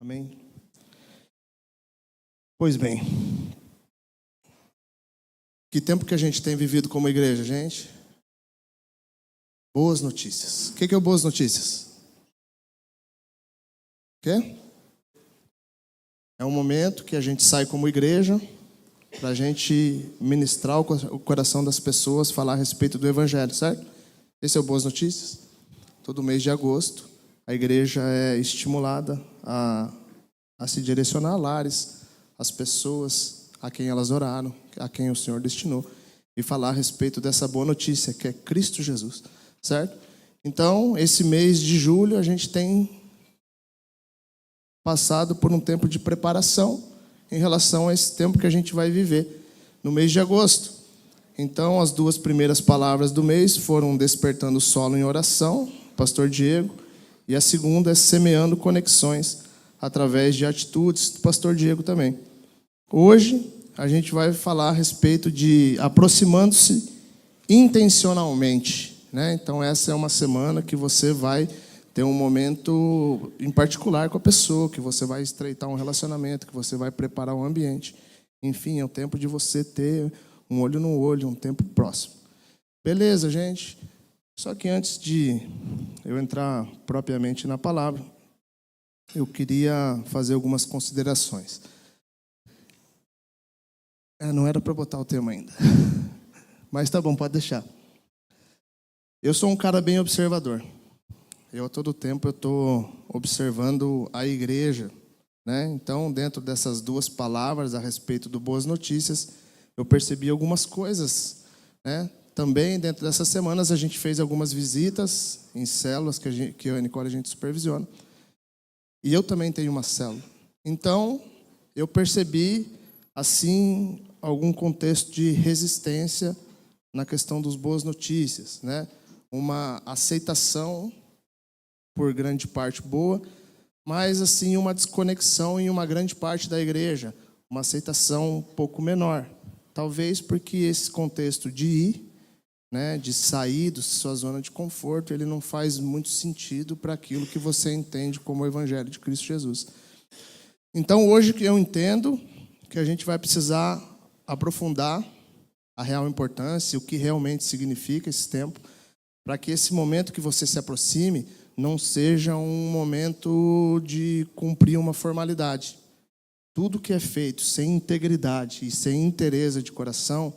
Amém? Pois bem, que tempo que a gente tem vivido como igreja, gente? Boas notícias. O que é boas notícias? O quê? É um momento que a gente sai como igreja para a gente ministrar o coração das pessoas, falar a respeito do Evangelho, certo? Esse é o Boas Notícias. Todo mês de agosto, a igreja é estimulada a se direcionar a lares, as pessoas a quem elas oraram, a quem o Senhor destinou, e falar a respeito dessa boa notícia, que é Cristo Jesus, certo? Então, esse mês de julho, a gente tem passado por um tempo de preparação em relação a esse tempo que a gente vai viver no mês de agosto. Então, as duas primeiras palavras do mês foram despertando o solo em oração, pastor Diego, e a segunda é semeando conexões através de atitudes do pastor Diego também. Hoje, a gente vai falar a respeito de aproximando-se intencionalmente, né? Então, essa é uma semana que você vai ter um momento em particular com a pessoa, que você vai estreitar um relacionamento, que você vai preparar o ambiente. Enfim, é o tempo de você ter um olho no olho, um tempo próximo. Beleza, gente? Só que antes de eu entrar propriamente na palavra, eu queria fazer algumas considerações. Não era para botar o tema ainda. Mas tá bom, pode deixar. Eu sou um cara bem observador. A todo tempo eu estou observando a igreja, né? Então, dentro dessas duas palavras a respeito do Boas Notícias, eu percebi algumas coisas, né? Também, dentro dessas semanas, a gente fez algumas visitas em células que eu e a Nicole a gente supervisiona. E eu também tenho uma célula. Então, eu percebi, assim, algum contexto de resistência na questão dos Boas Notícias, né? Uma aceitação por grande parte boa, mas assim uma desconexão em uma grande parte da igreja, uma aceitação um pouco menor. Talvez porque esse contexto de ir, né, de sair da sua zona de conforto, ele não faz muito sentido para aquilo que você entende como o Evangelho de Cristo Jesus. Então, hoje eu entendo que a gente vai precisar aprofundar a real importância, o que realmente significa esse tempo, para que esse momento que você se aproxime não seja um momento de cumprir uma formalidade. Tudo que é feito sem integridade e sem inteireza de coração,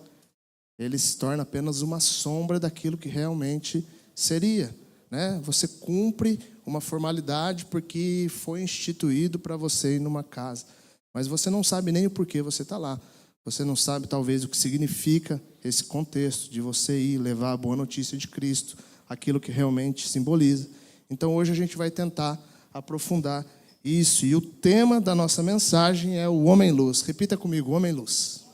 ele se torna apenas uma sombra daquilo que realmente seria, né? Você cumpre uma formalidade porque foi instituído para você ir numa casa, mas você não sabe nem o porquê você está lá. Você não sabe, talvez, o que significa esse contexto de você ir levar a boa notícia de Cristo, aquilo que realmente simboliza. Então, hoje a gente vai tentar aprofundar isso. E o tema da nossa mensagem é o Homem-Luz. Repita comigo, Homem-Luz.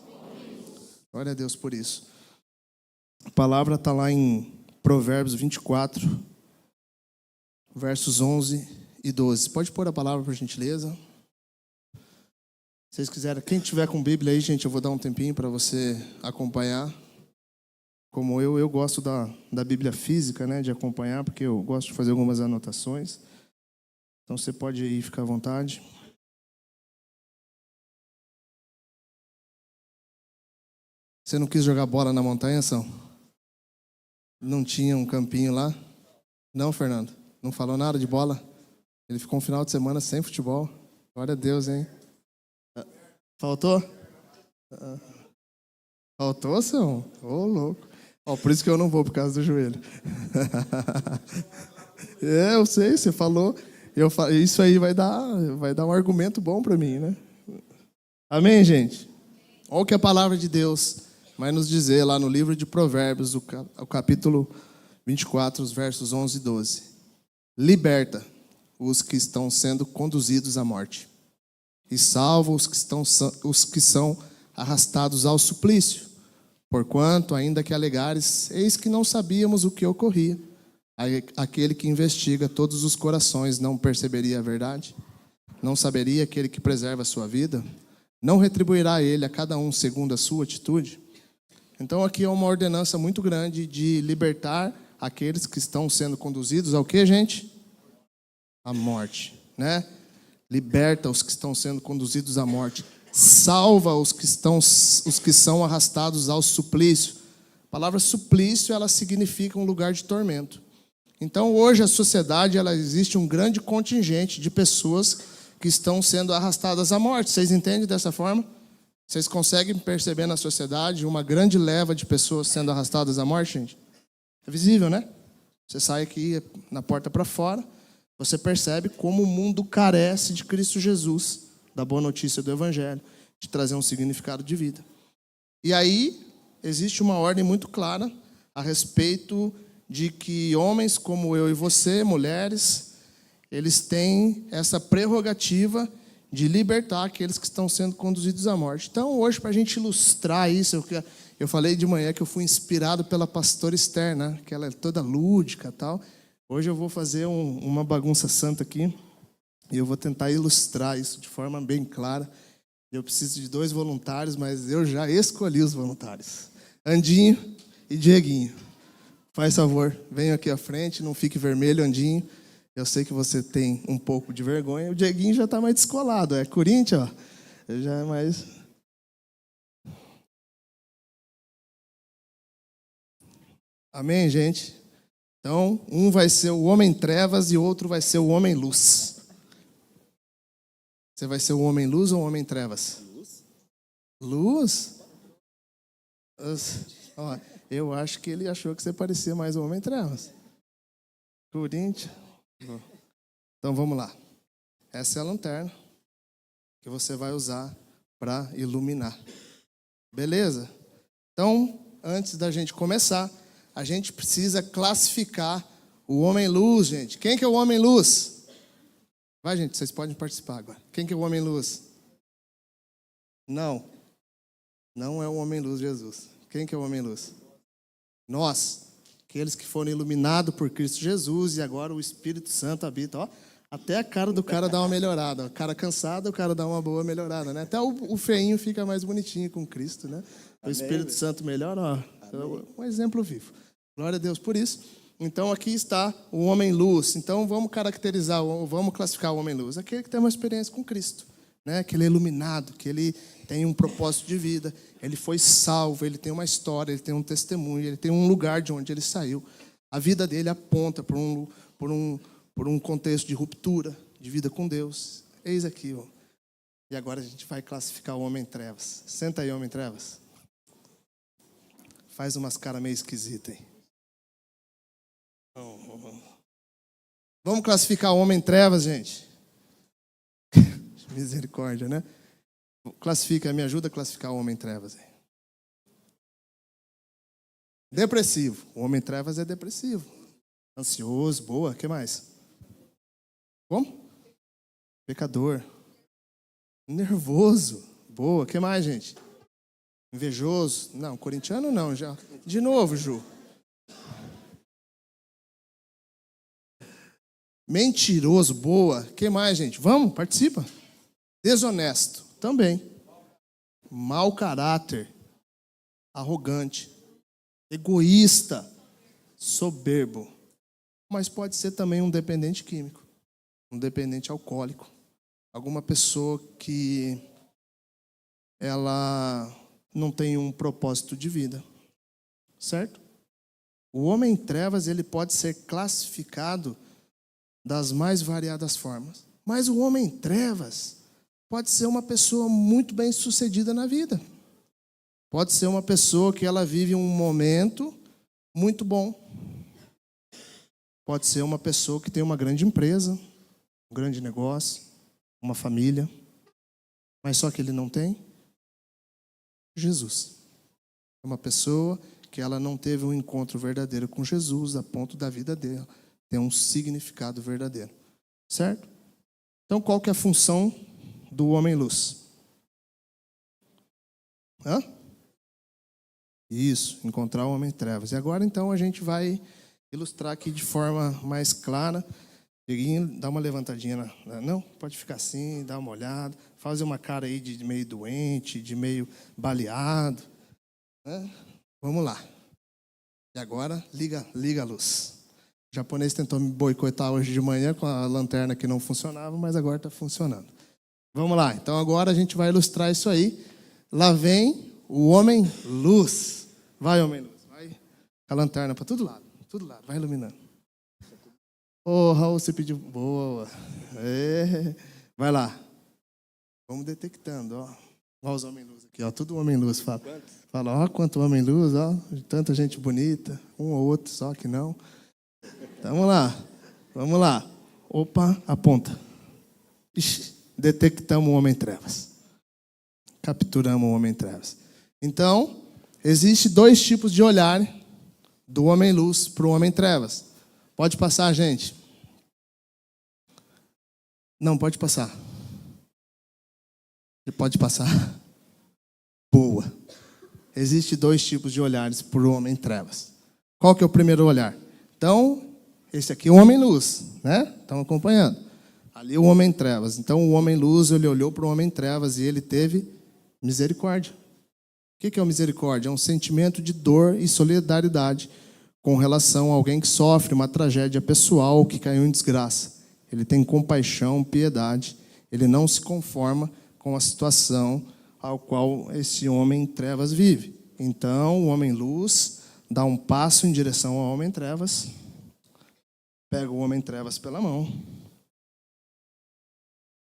Glória a Deus por isso. A palavra está lá em Provérbios 24, versos 11 e 12. Pode pôr a palavra, por gentileza? Se vocês quiserem, quem tiver com Bíblia aí, gente, eu vou dar um tempinho para você acompanhar. Como eu gosto da Bíblia física, né, de acompanhar, porque eu gosto de fazer algumas anotações. Então, você pode ir, ficar à vontade. Você não quis jogar bola na montanha, São? Não tinha um campinho lá? Não, Fernando? Não falou nada de bola? Ele ficou um final de semana sem futebol. Glória a Deus, hein? Faltou? Faltou, São? Ô, louco. Por isso que eu não vou, por causa do joelho. Eu sei, você falou. Isso aí vai dar um argumento bom para mim, né? Amém, gente? Olha o que a palavra de Deus vai nos dizer lá no livro de Provérbios, o capítulo 24, os versos 11 e 12. Liberta os que estão sendo conduzidos à morte e salva os que são arrastados ao suplício. Porquanto, ainda que alegares, eis que não sabíamos o que ocorria. Aquele que investiga todos os corações não perceberia a verdade? Não saberia aquele que preserva a sua vida? Não retribuirá ele a cada um segundo a sua atitude? Então, aqui é uma ordenança muito grande de libertar aqueles que estão sendo conduzidos ao quê, gente? À morte, né? liberta os que estão sendo conduzidos à morte, salva os que são arrastados ao suplício. A palavra suplício, ela significa um lugar de tormento. Então, hoje, a sociedade, existe um grande contingente de pessoas que estão sendo arrastadas à morte. Vocês entendem dessa forma? Vocês conseguem perceber na sociedade uma grande leva de pessoas sendo arrastadas à morte, gente? É visível, né? Você sai aqui na porta para fora, você percebe como o mundo carece de Cristo Jesus, da boa notícia do Evangelho, de trazer um significado de vida. E aí, existe uma ordem muito clara a respeito de que homens como eu e você, mulheres, eles têm essa prerrogativa de libertar aqueles que estão sendo conduzidos à morte. Então, hoje, para a gente ilustrar isso, eu falei de manhã que eu fui inspirado pela pastora Esther, né? Que ela é toda lúdica e tal. Hoje eu vou fazer uma bagunça santa aqui e eu vou tentar ilustrar isso de forma bem clara. Eu preciso de 2 voluntários, mas eu já escolhi os voluntários. Andinho e Dieguinho. Faz favor, venham aqui à frente, não fique vermelho, Andinho. Eu sei que você tem um pouco de vergonha. O Dieguinho já está mais descolado. É Corinthians, ó. Eu já é mais... Amém, gente? Então, um vai ser o homem trevas e outro vai ser o homem luz. Você vai ser o homem luz ou o homem trevas? Luz? Ó, eu acho que ele achou que você parecia mais o homem trevas. Corinthians. Então, vamos lá. Essa é a lanterna que você vai usar para iluminar. Beleza? Então, antes da gente começar, a gente precisa classificar o homem-luz, gente. Quem que é o homem-luz? Vai, gente, vocês podem participar agora. Quem que é o homem-luz? Não. Não é o homem-luz Jesus. Quem que é o homem-luz? Nós. Aqueles que foram iluminados por Cristo Jesus e agora o Espírito Santo habita. Ó, até a cara do cara dá uma melhorada. A cara cansada, o cara dá uma boa melhorada, né? Até o feinho fica mais bonitinho com Cristo, né? O Espírito Santo melhora, ó. Um exemplo vivo. Glória a Deus por isso. Então, aqui está o homem-luz. Então, vamos classificar o homem-luz. Aquele que tem uma experiência com Cristo, né? Que ele é iluminado, que ele tem um propósito de vida, ele foi salvo, ele tem uma história, ele tem um testemunho, ele tem um lugar de onde ele saiu. A vida dele aponta por um contexto de ruptura, de vida com Deus. Eis aqui, ó. E agora a gente vai classificar o homem trevas. Senta aí, homem trevas. Faz umas caras meio esquisitas aí. Vamos classificar o homem trevas, gente. Misericórdia, né? Classifica, me ajuda a classificar o homem trevas aí. Depressivo. O homem trevas é depressivo. Ansioso, boa. O que mais? Como? Pecador. Nervoso. Boa. O que mais, gente? Invejoso. Não, corintiano não. Já. De novo, Ju. Mentiroso. Boa. O que mais, gente? Vamos, participa. Desonesto. Também. Mau caráter. Arrogante. Egoísta. Soberbo. Mas pode ser também um dependente químico. Um dependente alcoólico. Alguma pessoa que ela não tem um propósito de vida. Certo? O homem em trevas, ele pode ser classificado das mais variadas formas. Mas o homem em trevas pode ser uma pessoa muito bem sucedida na vida. Pode ser uma pessoa que ela vive um momento muito bom. Pode ser uma pessoa que tem uma grande empresa, um grande negócio, uma família. Mas só que ele não tem Jesus. É uma pessoa que ela não teve um encontro verdadeiro com Jesus a ponto da vida dela ter um significado verdadeiro. Certo? Então, qual que é a função do homem-luz? Isso, encontrar o homem-trevas. E agora, então, a gente vai ilustrar aqui de forma mais clara. Dieguinho, dá uma levantadinha. Não? Pode ficar assim, dá uma olhada. Fazer uma cara aí de meio doente, de meio baleado. Vamos lá. E agora, liga a luz. O japonês tentou me boicotar hoje de manhã com a lanterna que não funcionava, mas agora está funcionando. Vamos lá, então agora a gente vai ilustrar isso aí. Lá vem o homem luz. Vai, homem luz, vai. A lanterna para todo lado, vai iluminando. Ô, Raul, você pediu. Boa. Vai lá. Vamos detectando, ó. Olha os homens luz aqui, ó. Tudo homem luz. Fala, ó, quanto homem luz, ó. Tanta gente bonita. Um ou outro só que não. Então, vamos lá. Opa, aponta. Ixi, detectamos o homem trevas. Capturamos o homem trevas. Então, existe 2 tipos de olhar do homem luz para o homem trevas. Pode passar, gente. Não, pode passar. Pode passar. Boa. Existem 2 tipos de olhares para o homem trevas. Qual que é o primeiro olhar? Então, esse aqui é o homem luz, né? Estão acompanhando? Ali é o homem trevas. Então, o homem luz, ele olhou para o homem trevas e ele teve misericórdia. O que é o misericórdia? É um sentimento de dor e solidariedade com relação a alguém que sofre uma tragédia pessoal, que caiu em desgraça. Ele tem compaixão, piedade. Ele não se conforma com a situação ao qual esse homem trevas vive. Então, o homem luz dá um passo em direção ao homem trevas, pega o homem trevas pela mão,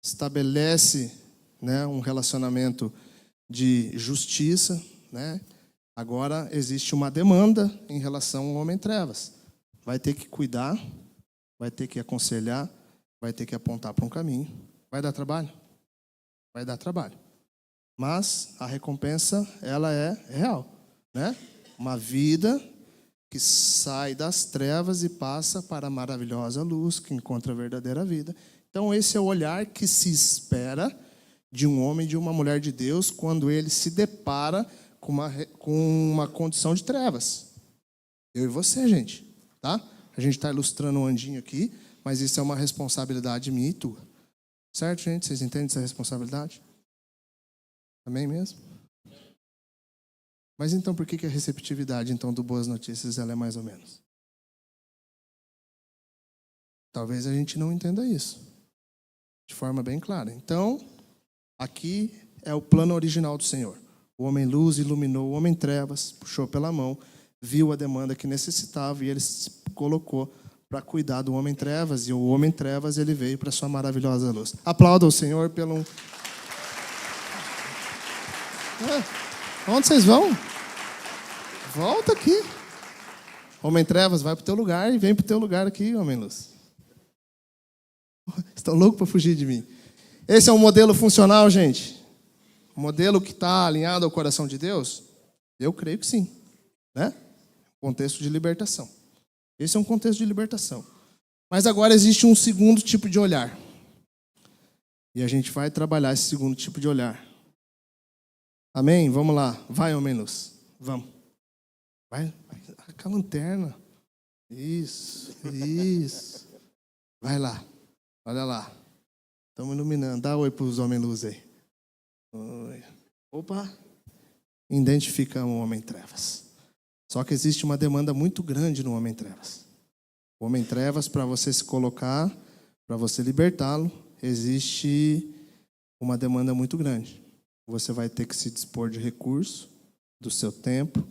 estabelece, né, um relacionamento de justiça, né? Agora existe uma demanda em relação ao homem trevas. Vai ter que cuidar, vai ter que aconselhar, vai ter que apontar para um caminho. Vai dar trabalho? Vai dar trabalho. Mas a recompensa, ela é real, né? Uma vida que sai das trevas e passa para a maravilhosa luz, que encontra a verdadeira vida. Então esse é o olhar que se espera de um homem e de uma mulher de Deus quando ele se depara com uma condição de trevas. Eu e você, gente, tá? A gente está ilustrando um anjinho aqui, mas isso é uma responsabilidade minha e tua. Certo, gente? Vocês entendem essa responsabilidade? Amém mesmo? Mas então, por que a receptividade então do Boas Notícias ela é mais ou menos? Talvez a gente não entenda isso de forma bem clara. Então, aqui é o plano original do Senhor. O homem luz iluminou o homem trevas, puxou pela mão, viu a demanda que necessitava e ele se colocou para cuidar do homem trevas. E o homem trevas, ele veio para a sua maravilhosa luz. Aplauda o Senhor pelo... Onde vocês vão? Volta aqui. Homem trevas, vai para o teu lugar e vem para o teu lugar aqui, homem luz. Estão loucos para fugir de mim. Esse é um modelo funcional, gente? Um modelo que está alinhado ao coração de Deus? Eu creio que sim, né? Contexto de libertação. Esse é um contexto de libertação. Mas agora existe um segundo tipo de olhar. E a gente vai trabalhar esse segundo tipo de olhar. Amém? Vamos lá. Vai, homem luz. Vamos. Vai com a lanterna. Isso. Vai lá. Olha lá. Estamos iluminando. Dá oi para os homens luz aí. Oi. Opa. Identificamos o homem trevas. Só que existe uma demanda muito grande no homem trevas. O homem trevas, para você se colocar, para você libertá-lo, existe uma demanda muito grande. Você vai ter que se dispor de recurso, do seu tempo,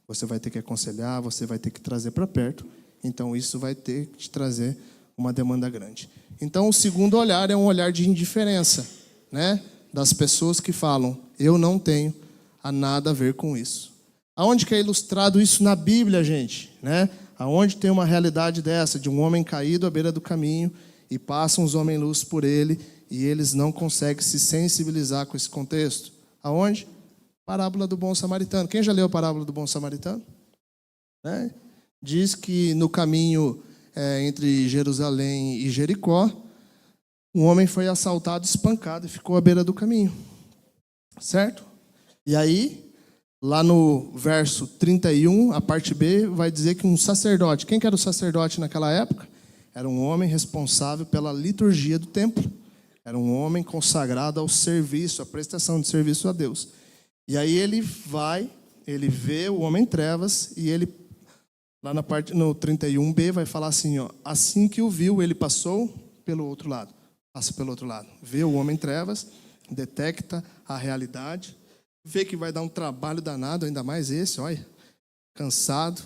você vai ter que aconselhar, você vai ter que trazer para perto. Então, isso vai ter que te trazer uma demanda grande. Então, o segundo olhar é um olhar de indiferença, né? Das pessoas que falam, eu não tenho nada a ver com isso. Aonde que é ilustrado isso na Bíblia, gente? Né? Aonde tem uma realidade dessa, de um homem caído à beira do caminho e passam os homens-luz por ele e eles não conseguem se sensibilizar com esse contexto? Aonde? Parábola do bom samaritano. Quem já leu a parábola do bom samaritano? Né? Diz que no caminho entre Jerusalém e Jericó, um homem foi assaltado, espancado e ficou à beira do caminho. Certo? E aí, lá no verso 31, a parte B, vai dizer que um sacerdote, quem que era o sacerdote naquela época? Era um homem responsável pela liturgia do templo. Era um homem consagrado ao serviço, à prestação de serviço a Deus. E aí ele vê o homem trevas e ele Lá na parte, no 31b, vai falar assim, ó, assim que o viu, ele passou pelo outro lado. Passa pelo outro lado. Vê o homem em trevas, detecta a realidade, vê que vai dar um trabalho danado, ainda mais esse, olha, cansado.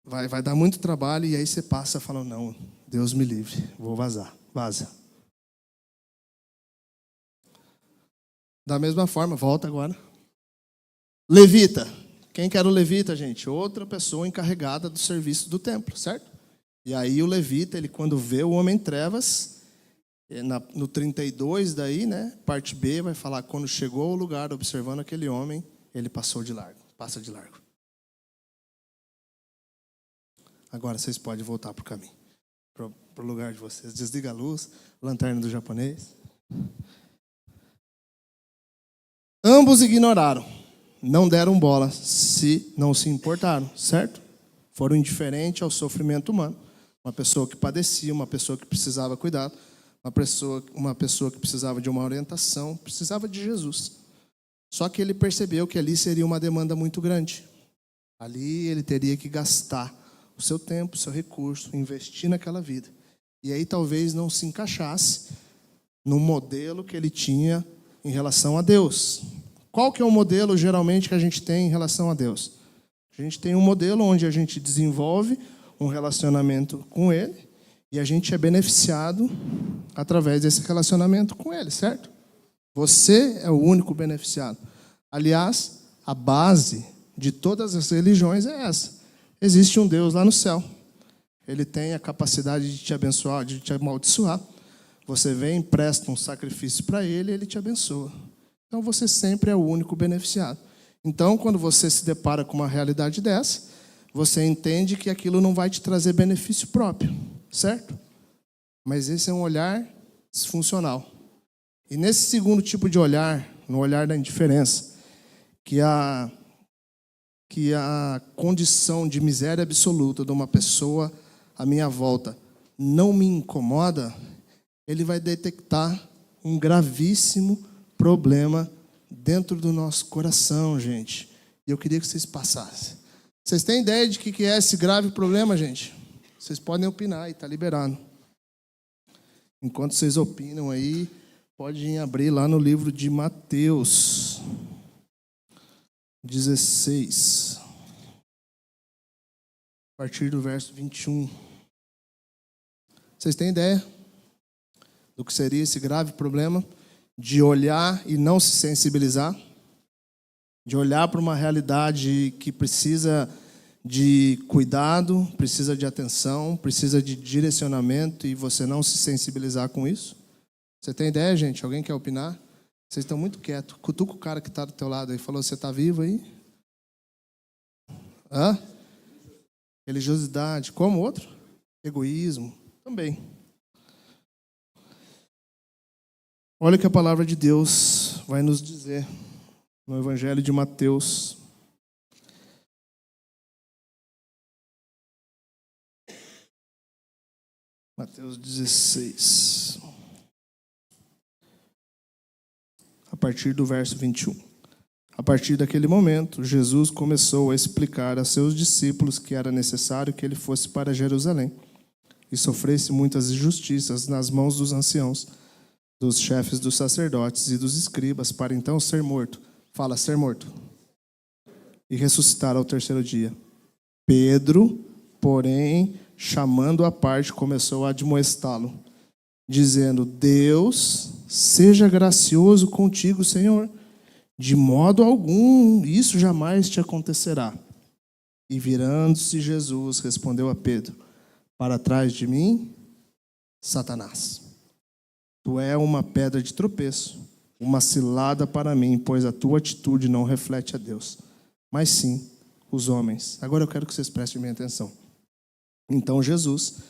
Vai dar muito trabalho, e aí você passa falando, não, Deus me livre, vou vazar. Vaza. Da mesma forma, volta agora. Levita. Quem que era o levita, gente? Outra pessoa encarregada do serviço do templo, certo? E aí o levita, ele quando vê o homem em trevas, no 32 daí, né, parte B, vai falar, quando chegou ao lugar observando aquele homem, ele passou de largo, passa de largo. Agora vocês podem voltar para o caminho, para o lugar de vocês. Desliga a luz, lanterna do japonês. Ambos ignoraram, não deram bola, não se importaram, certo? Foram indiferentes ao sofrimento humano. Uma pessoa que padecia, uma pessoa que precisava cuidado, uma pessoa que precisava de uma orientação, precisava de Jesus. Só que ele percebeu que ali seria uma demanda muito grande. Ali ele teria que gastar o seu tempo, o seu recurso, investir naquela vida. E aí talvez não se encaixasse no modelo que ele tinha em relação a Deus. Qual que é o modelo geralmente que a gente tem em relação a Deus? A gente tem um modelo onde a gente desenvolve um relacionamento com Ele e a gente é beneficiado através desse relacionamento com Ele, certo? Você é o único beneficiado. Aliás, a base de todas as religiões é essa. Existe um Deus lá no céu. Ele tem a capacidade de te abençoar, de te amaldiçoar. Você vem, presta um sacrifício para Ele e Ele te abençoa. Então você sempre é o único beneficiado. Então, quando você se depara com uma realidade dessa, você entende que aquilo não vai te trazer benefício próprio, certo? Mas esse é um olhar disfuncional. E nesse segundo tipo de olhar, no olhar da indiferença, que a condição de miséria absoluta de uma pessoa à minha volta não me incomoda, ele vai detectar um gravíssimo problema dentro do nosso coração, gente. E eu queria que vocês passassem. Vocês têm ideia de que é esse grave problema, gente? Vocês podem opinar e está liberado. Enquanto vocês opinam aí, podem abrir lá no livro de Mateus 16, a partir do verso 21. Vocês têm ideia do que seria esse grave problema de olhar e não se sensibilizar? De olhar para uma realidade que precisa de cuidado, precisa de atenção, precisa de direcionamento e você não se sensibilizar com isso? Você tem ideia, gente? Alguém quer opinar? Vocês estão muito quietos. Cutuca o cara que está do teu lado aí. Falou, você está vivo aí? Hã? Religiosidade. Como outro? Egoísmo. Também. Olha o que a palavra de Deus vai nos dizer no Evangelho de Mateus. Mateus 16. A partir do verso 21. A partir daquele momento, Jesus começou a explicar a seus discípulos que era necessário que ele fosse para Jerusalém e sofresse muitas injustiças nas mãos dos anciãos, dos chefes dos sacerdotes e dos escribas, para então ser morto. Fala, ser morto. E ressuscitar ao terceiro dia. Pedro, porém, chamando à parte, começou a admoestá-lo, dizendo, Deus seja gracioso contigo, Senhor. De modo algum, isso jamais te acontecerá. E virando-se Jesus, respondeu a Pedro, para trás de mim, Satanás. Tu é uma pedra de tropeço, uma cilada para mim, pois a tua atitude não reflete a Deus, mas sim os homens. Agora eu quero que vocês prestem minha atenção. Então Jesus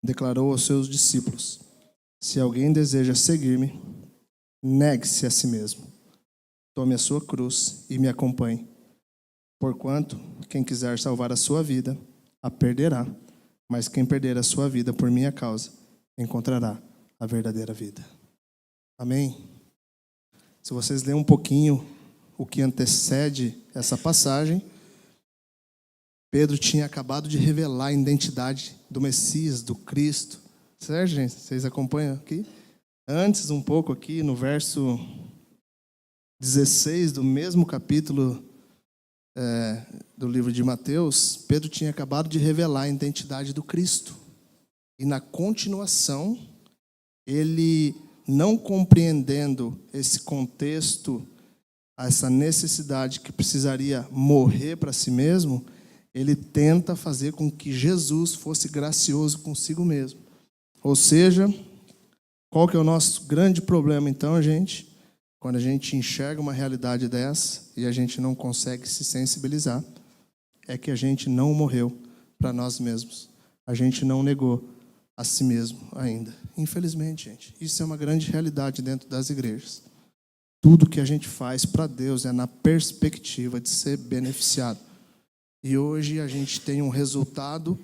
declarou aos seus discípulos, se alguém deseja seguir-me, negue-se a si mesmo. Tome a sua cruz e me acompanhe. Porquanto, quem quiser salvar a sua vida, a perderá. Mas quem perder a sua vida por minha causa, encontrará a verdadeira vida. Amém? Se vocês lerem um pouquinho o que antecede essa passagem, Pedro tinha acabado de revelar a identidade do Messias, do Cristo. Certo, gente? Vocês acompanham aqui? Antes, um pouco aqui, no verso 16 do mesmo capítulo do livro de Mateus, Pedro tinha acabado de revelar a identidade do Cristo. E na continuação, ele, não compreendendo esse contexto, essa necessidade que precisaria morrer para si mesmo, ele tenta fazer com que Jesus fosse gracioso consigo mesmo. Ou seja, qual que é o nosso grande problema então, gente? Quando a gente enxerga uma realidade dessa e a gente não consegue se sensibilizar, é que a gente não morreu para nós mesmos. A gente não negou a si mesmo ainda. Infelizmente, gente, isso é uma grande realidade dentro das igrejas. Tudo que a gente faz para Deus é na perspectiva de ser beneficiado. E hoje a gente tem um resultado,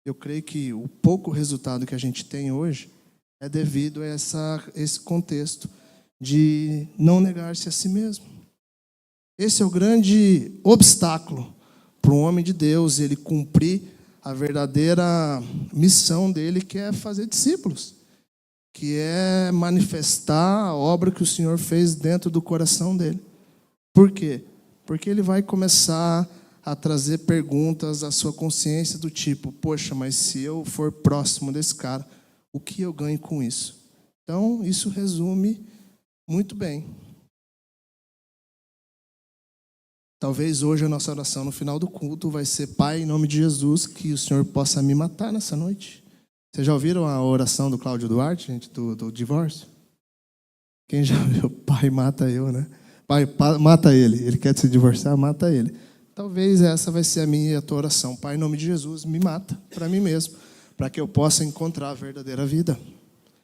eu creio que o pouco resultado que a gente tem hoje é devido a esse contexto de não negar-se a si mesmo. Esse é o grande obstáculo para um homem de Deus, ele cumprir a verdadeira missão dele, que é fazer discípulos, que é manifestar a obra que o Senhor fez dentro do coração dele. Por quê? Porque ele vai começar a trazer perguntas à sua consciência do tipo, poxa, mas se eu for próximo desse cara, o que eu ganho com isso? Então, isso resume muito bem. Talvez hoje a nossa oração no final do culto vai ser, Pai, em nome de Jesus, que o Senhor possa me matar nessa noite. Vocês já ouviram a oração do Cláudio Duarte, gente, do divórcio? Quem já ouviu? Pai, mata eu, né? Pai, mata ele. Ele quer se divorciar, mata ele. Talvez essa vai ser a minha e a tua oração. Pai, em nome de Jesus, me mata para mim mesmo, para que eu possa encontrar a verdadeira vida.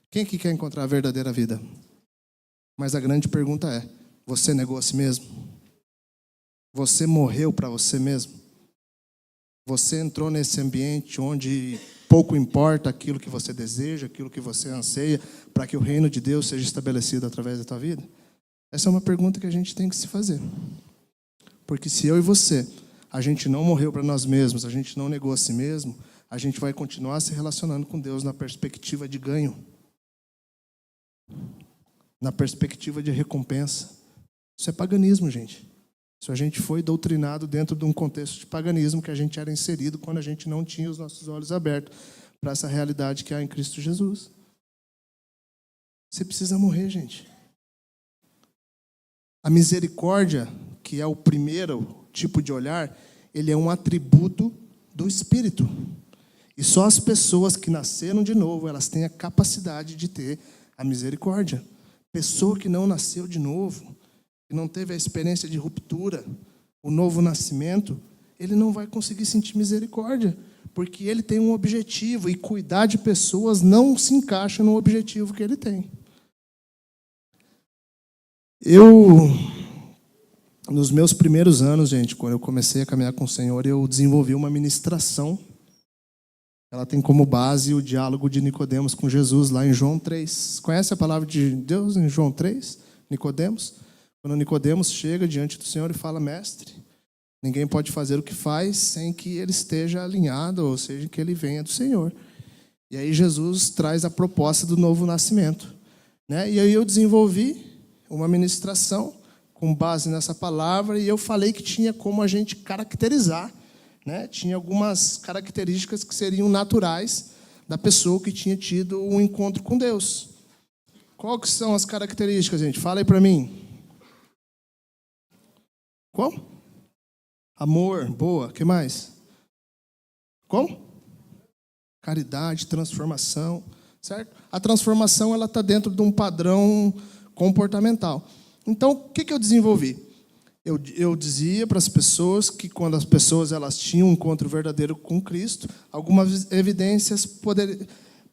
Quem aqui quer encontrar a verdadeira vida? Mas a grande pergunta é, você negou a si mesmo? Você morreu para você mesmo? Você entrou nesse ambiente onde pouco importa aquilo que você deseja, aquilo que você anseia, para que o reino de Deus seja estabelecido através da tua vida? Essa é uma pergunta que a gente tem que se fazer. Porque se eu e você, a gente não morreu para nós mesmos, a gente não negou a si mesmo, a gente vai continuar se relacionando com Deus na perspectiva de ganho, na perspectiva de recompensa. Isso é paganismo, gente. Isso a gente foi doutrinado dentro de um contexto de paganismo que a gente era inserido quando a gente não tinha os nossos olhos abertos para essa realidade que há em Cristo Jesus. Você precisa morrer, gente. A misericórdia, que é o primeiro tipo de olhar, ele é um atributo do Espírito. E só as pessoas que nasceram de novo, elas têm a capacidade de ter a misericórdia. Pessoa que não nasceu de novo, que não teve a experiência de ruptura, o novo nascimento, ele não vai conseguir sentir misericórdia, porque ele tem um objetivo, e cuidar de pessoas não se encaixa no objetivo que ele tem. Nos meus primeiros anos, gente, quando eu comecei a caminhar com o Senhor, eu desenvolvi uma ministração. Ela tem como base o diálogo de Nicodemos com Jesus, lá em João 3. Conhece a palavra de Deus em João 3? Nicodemos? Quando Nicodemos chega diante do Senhor e fala, mestre, ninguém pode fazer o que faz sem que ele esteja alinhado, ou seja, que ele venha do Senhor. E aí Jesus traz a proposta do novo nascimento, né? E aí eu desenvolvi uma ministração com base nessa palavra, e eu falei que tinha como a gente caracterizar, né? Tinha algumas características que seriam naturais da pessoa que tinha tido um encontro com Deus. Qual que são as características, gente? Fala aí para mim. Qual? Amor, boa. O que mais? Como? Caridade, transformação, certo? A transformação ela está dentro de um padrão comportamental. Então, o que eu desenvolvi? Eu dizia para as pessoas que quando as pessoas elas tinham um encontro verdadeiro com Cristo, algumas evidências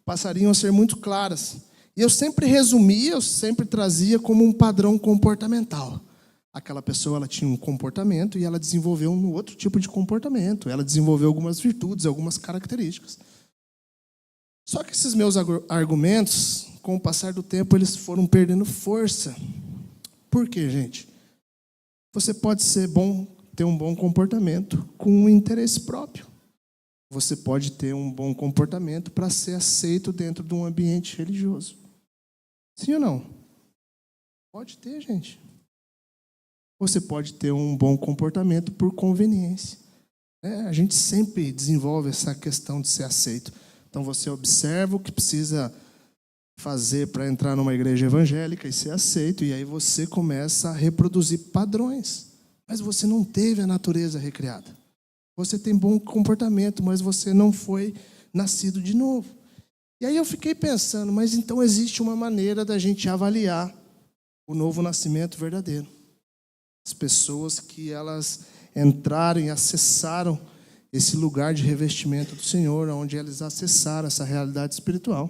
passariam a ser muito claras. E eu sempre resumia, eu sempre trazia como um padrão comportamental. Aquela pessoa ela tinha um comportamento e ela desenvolveu um outro tipo de comportamento. Ela desenvolveu algumas virtudes, algumas características. Só que esses meus argumentos, com o passar do tempo, eles foram perdendo força. Por quê, gente? Você pode ser bom ter um bom comportamento com um interesse próprio. Você pode ter um bom comportamento para ser aceito dentro de um ambiente religioso. Sim ou não? Pode ter, gente. Você pode ter um bom comportamento por conveniência. A gente sempre desenvolve essa questão de ser aceito. Então você observa o que precisa fazer para entrar numa igreja evangélica e ser aceito, e aí você começa a reproduzir padrões. Mas você não teve a natureza recriada. Você tem bom comportamento, mas você não foi nascido de novo. E aí eu fiquei pensando, mas então existe uma maneira da gente avaliar o novo nascimento verdadeiro. As pessoas que elas entraram e acessaram esse lugar de revestimento do Senhor, onde eles acessaram essa realidade espiritual.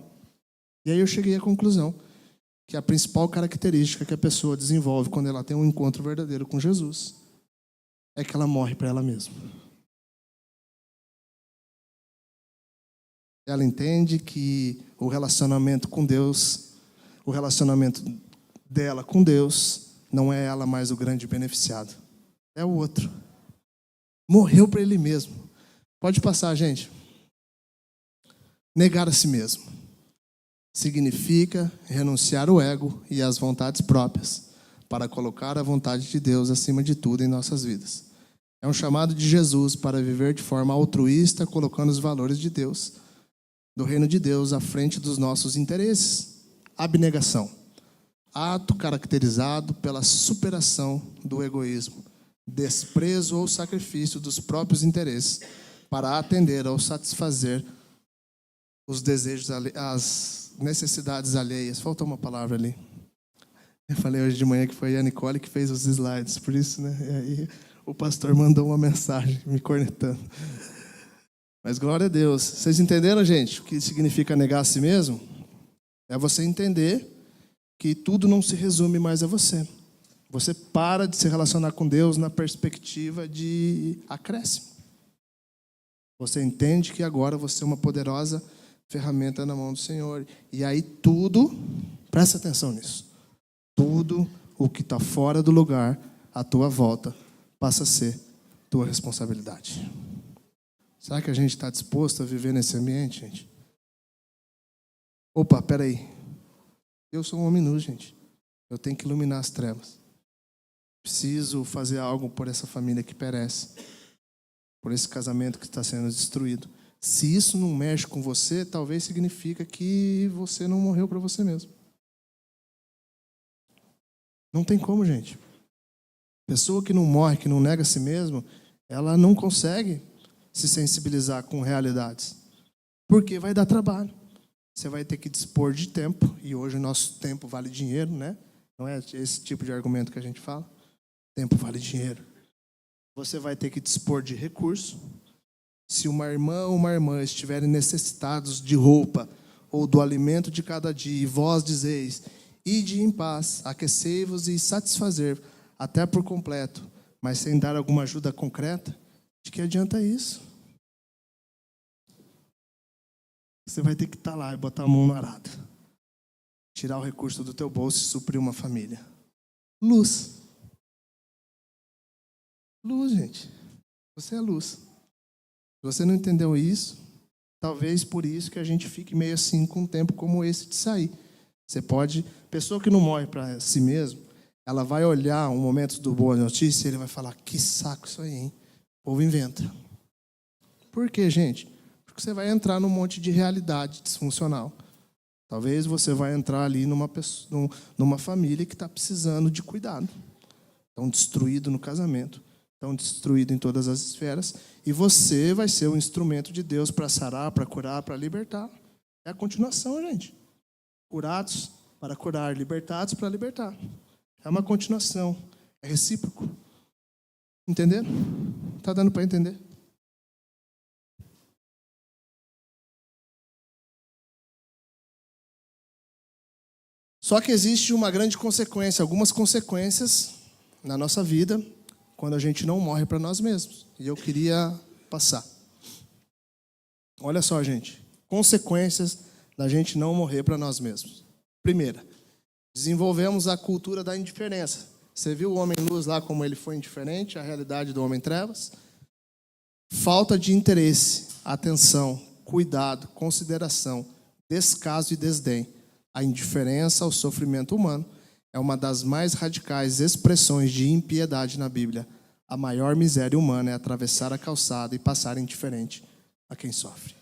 E aí eu cheguei à conclusão que a principal característica que a pessoa desenvolve quando ela tem um encontro verdadeiro com Jesus é que ela morre para ela mesma. Ela entende que o relacionamento com Deus, o relacionamento dela com Deus, não é ela mais o grande beneficiado. É o outro. Morreu para ele mesmo. Pode passar, gente. Negar a si mesmo significa renunciar o ego e as vontades próprias para colocar a vontade de Deus acima de tudo em nossas vidas. É um chamado de Jesus para viver de forma altruísta, colocando os valores de Deus, do reino de Deus, à frente dos nossos interesses. Abnegação. Ato caracterizado pela superação do egoísmo, desprezo ou sacrifício dos próprios interesses para atender ou satisfazer os desejos, as necessidades alheias. Faltou uma palavra ali. Eu falei hoje de manhã que foi a Nicole que fez os slides, por isso, né? E aí o pastor mandou uma mensagem me cornetando. Mas glória a Deus. Vocês entenderam, gente, o que significa negar a si mesmo? É você entender que tudo não se resume mais a você. Você para de se relacionar com Deus na perspectiva de acréscimo. Você entende que agora você é uma poderosa ferramenta na mão do Senhor. E aí tudo, presta atenção nisso, tudo o que está fora do lugar, à tua volta, passa a ser tua responsabilidade. Será que a gente está disposto a viver nesse ambiente, gente? Opa, peraí. Eu sou um homem nu, gente. Eu tenho que iluminar as trevas. Preciso fazer algo por essa família que perece, por esse casamento que está sendo destruído. Se isso não mexe com você, talvez significa que você não morreu para você mesmo. Não tem como, gente. Pessoa que não morre, que não nega a si mesmo, ela não consegue se sensibilizar com realidades. Porque vai dar trabalho. Você vai ter que dispor de tempo, e hoje o nosso tempo vale dinheiro, né? Não é esse tipo de argumento que a gente fala? Tempo vale dinheiro. Você vai ter que dispor de recurso. Se uma irmã ou uma irmã estiverem necessitados de roupa ou do alimento de cada dia, e vós dizeis, ide em paz, aquecei-vos e satisfazer até por completo, mas sem dar alguma ajuda concreta, de que adianta isso? Você vai ter que estar lá e botar a mão no arado. Tirar o recurso do teu bolso e suprir uma família. Luz. Luz, gente. Você é luz. Se você não entendeu isso, talvez por isso que a gente fique meio assim com um tempo como esse de sair. Você pode... Pessoa que não morre para si mesmo, ela vai olhar um momento do Boa Notícia e ele vai falar, que saco isso aí, hein? O povo inventa. Por quê, gente? Porque você vai entrar num monte de realidade disfuncional. Talvez você vai entrar ali numa família que está precisando de cuidado. Estão destruído no casamento. Estão destruído em todas as esferas. E você vai ser o instrumento de Deus para sarar, para curar, para libertar. É a continuação, gente. Curados para curar, libertados para libertar. É uma continuação. É recíproco. Entenderam? Está dando para entender? Só que existe uma grande consequência, algumas consequências na nossa vida, quando a gente não morre para nós mesmos. E eu queria passar. Olha só, gente. Consequências da gente não morrer para nós mesmos. Primeira, desenvolvemos a cultura da indiferença. Você viu o homem luz lá como ele foi indiferente à realidade do homem trevas? Falta de interesse, atenção, cuidado, consideração, descaso e desdém. A indiferença ao sofrimento humano é uma das mais radicais expressões de impiedade na Bíblia. A maior miséria humana é atravessar a calçada e passar indiferente a quem sofre.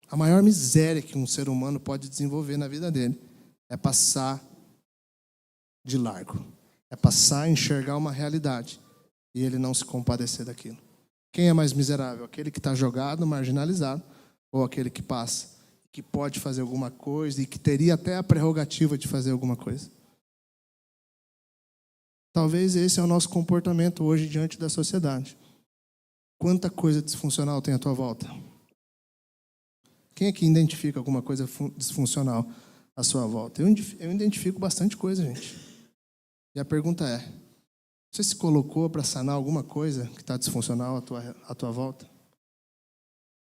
A maior miséria que um ser humano pode desenvolver na vida dele é passar de largo. É passar a enxergar uma realidade e ele não se compadecer daquilo. Quem é mais miserável? Aquele que está jogado, marginalizado, ou aquele que passa, que pode fazer alguma coisa e que teria até a prerrogativa de fazer alguma coisa? Talvez esse é o nosso comportamento hoje diante da sociedade. Quanta coisa disfuncional tem à tua volta? Quem aqui identifica alguma coisa disfuncional à sua volta? Eu identifico bastante coisa, gente. E a pergunta é, você se colocou para sanar alguma coisa que está disfuncional à tua volta?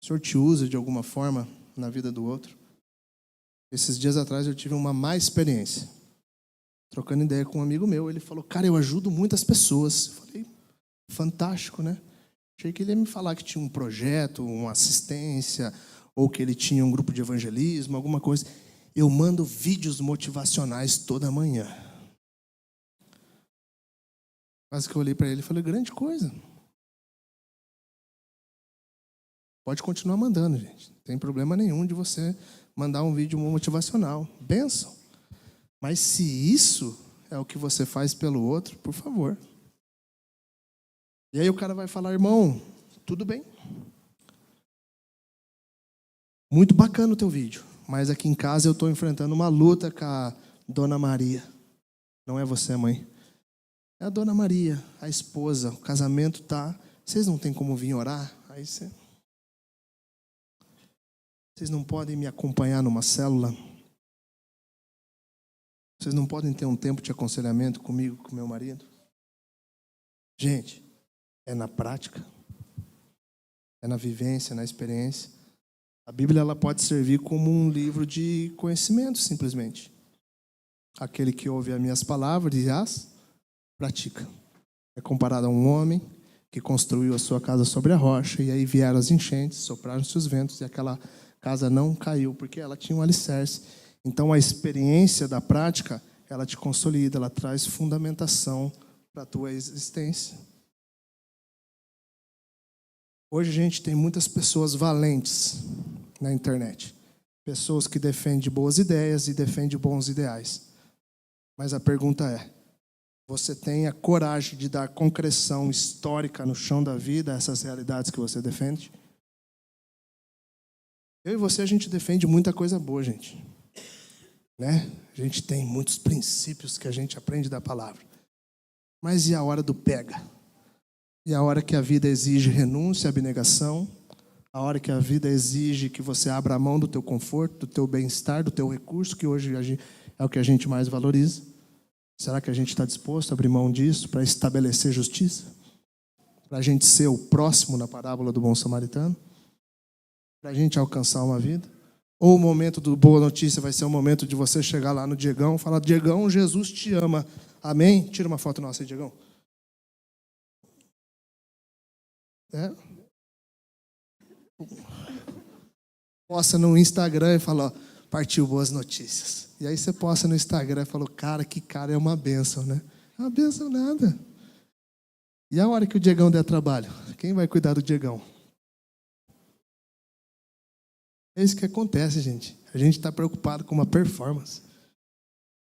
O Senhor te usa de alguma forma na vida do outro? Esses dias atrás eu tive uma má experiência. Trocando ideia com um amigo meu, ele falou, cara, eu ajudo muitas pessoas. Eu falei, fantástico, né? Achei que ele ia me falar que tinha um projeto, uma assistência, ou que ele tinha um grupo de evangelismo, alguma coisa. Eu mando vídeos motivacionais toda manhã. Quase que eu olhei para ele e falei, grande coisa. Pode continuar mandando, gente. Não tem problema nenhum de você mandar um vídeo motivacional. Bênção. Mas se isso é o que você faz pelo outro, por favor. E aí o cara vai falar, irmão, tudo bem. Muito bacana o teu vídeo. Mas aqui em casa eu estou enfrentando uma luta com a Dona Maria. Não é você, mãe. É a Dona Maria, a esposa. O casamento tá... Vocês não têm como vir orar? Aí você... Vocês não podem me acompanhar numa célula? Vocês não podem ter um tempo de aconselhamento comigo, com meu marido? Gente, é na prática. É na vivência, na experiência. A Bíblia ela pode servir como um livro de conhecimento, simplesmente. Aquele que ouve as minhas palavras e as pratica. É comparado a um homem que construiu a sua casa sobre a rocha, e aí vieram as enchentes, sopraram-se os ventos, e aquela casa não caiu, porque ela tinha um alicerce. Então, a experiência da prática, ela te consolida, ela traz fundamentação para a tua existência. Hoje a gente tem muitas pessoas valentes na internet. Pessoas que defendem boas ideias e defendem bons ideais. Mas a pergunta é, você tem a coragem de dar concreção histórica no chão da vida a essas realidades que você defende? Eu e você, a gente defende muita coisa boa, gente. Né? A gente tem muitos princípios que a gente aprende da palavra. Mas e a hora do pega? E a hora que a vida exige renúncia, abnegação? A hora que a vida exige que você abra a mão do teu conforto, do teu bem-estar, do teu recurso, que hoje é o que a gente mais valoriza? Será que a gente está disposto a abrir mão disso para estabelecer justiça? Para a gente ser o próximo na parábola do bom samaritano? Para a gente alcançar uma vida? Ou o momento do Boa Notícia vai ser o momento de você chegar lá no Diegão e falar, Diegão, Jesus te ama. Amém? Tira uma foto nossa aí, Diegão. Posta no Instagram e fala, ó, partiu Boas Notícias. E aí você posta no Instagram e fala, cara, que cara é uma bênção, né? É uma bênção nada. E a hora que o Diegão der trabalho? Quem vai cuidar do Diegão? É isso que acontece, gente. A gente está preocupado com uma performance.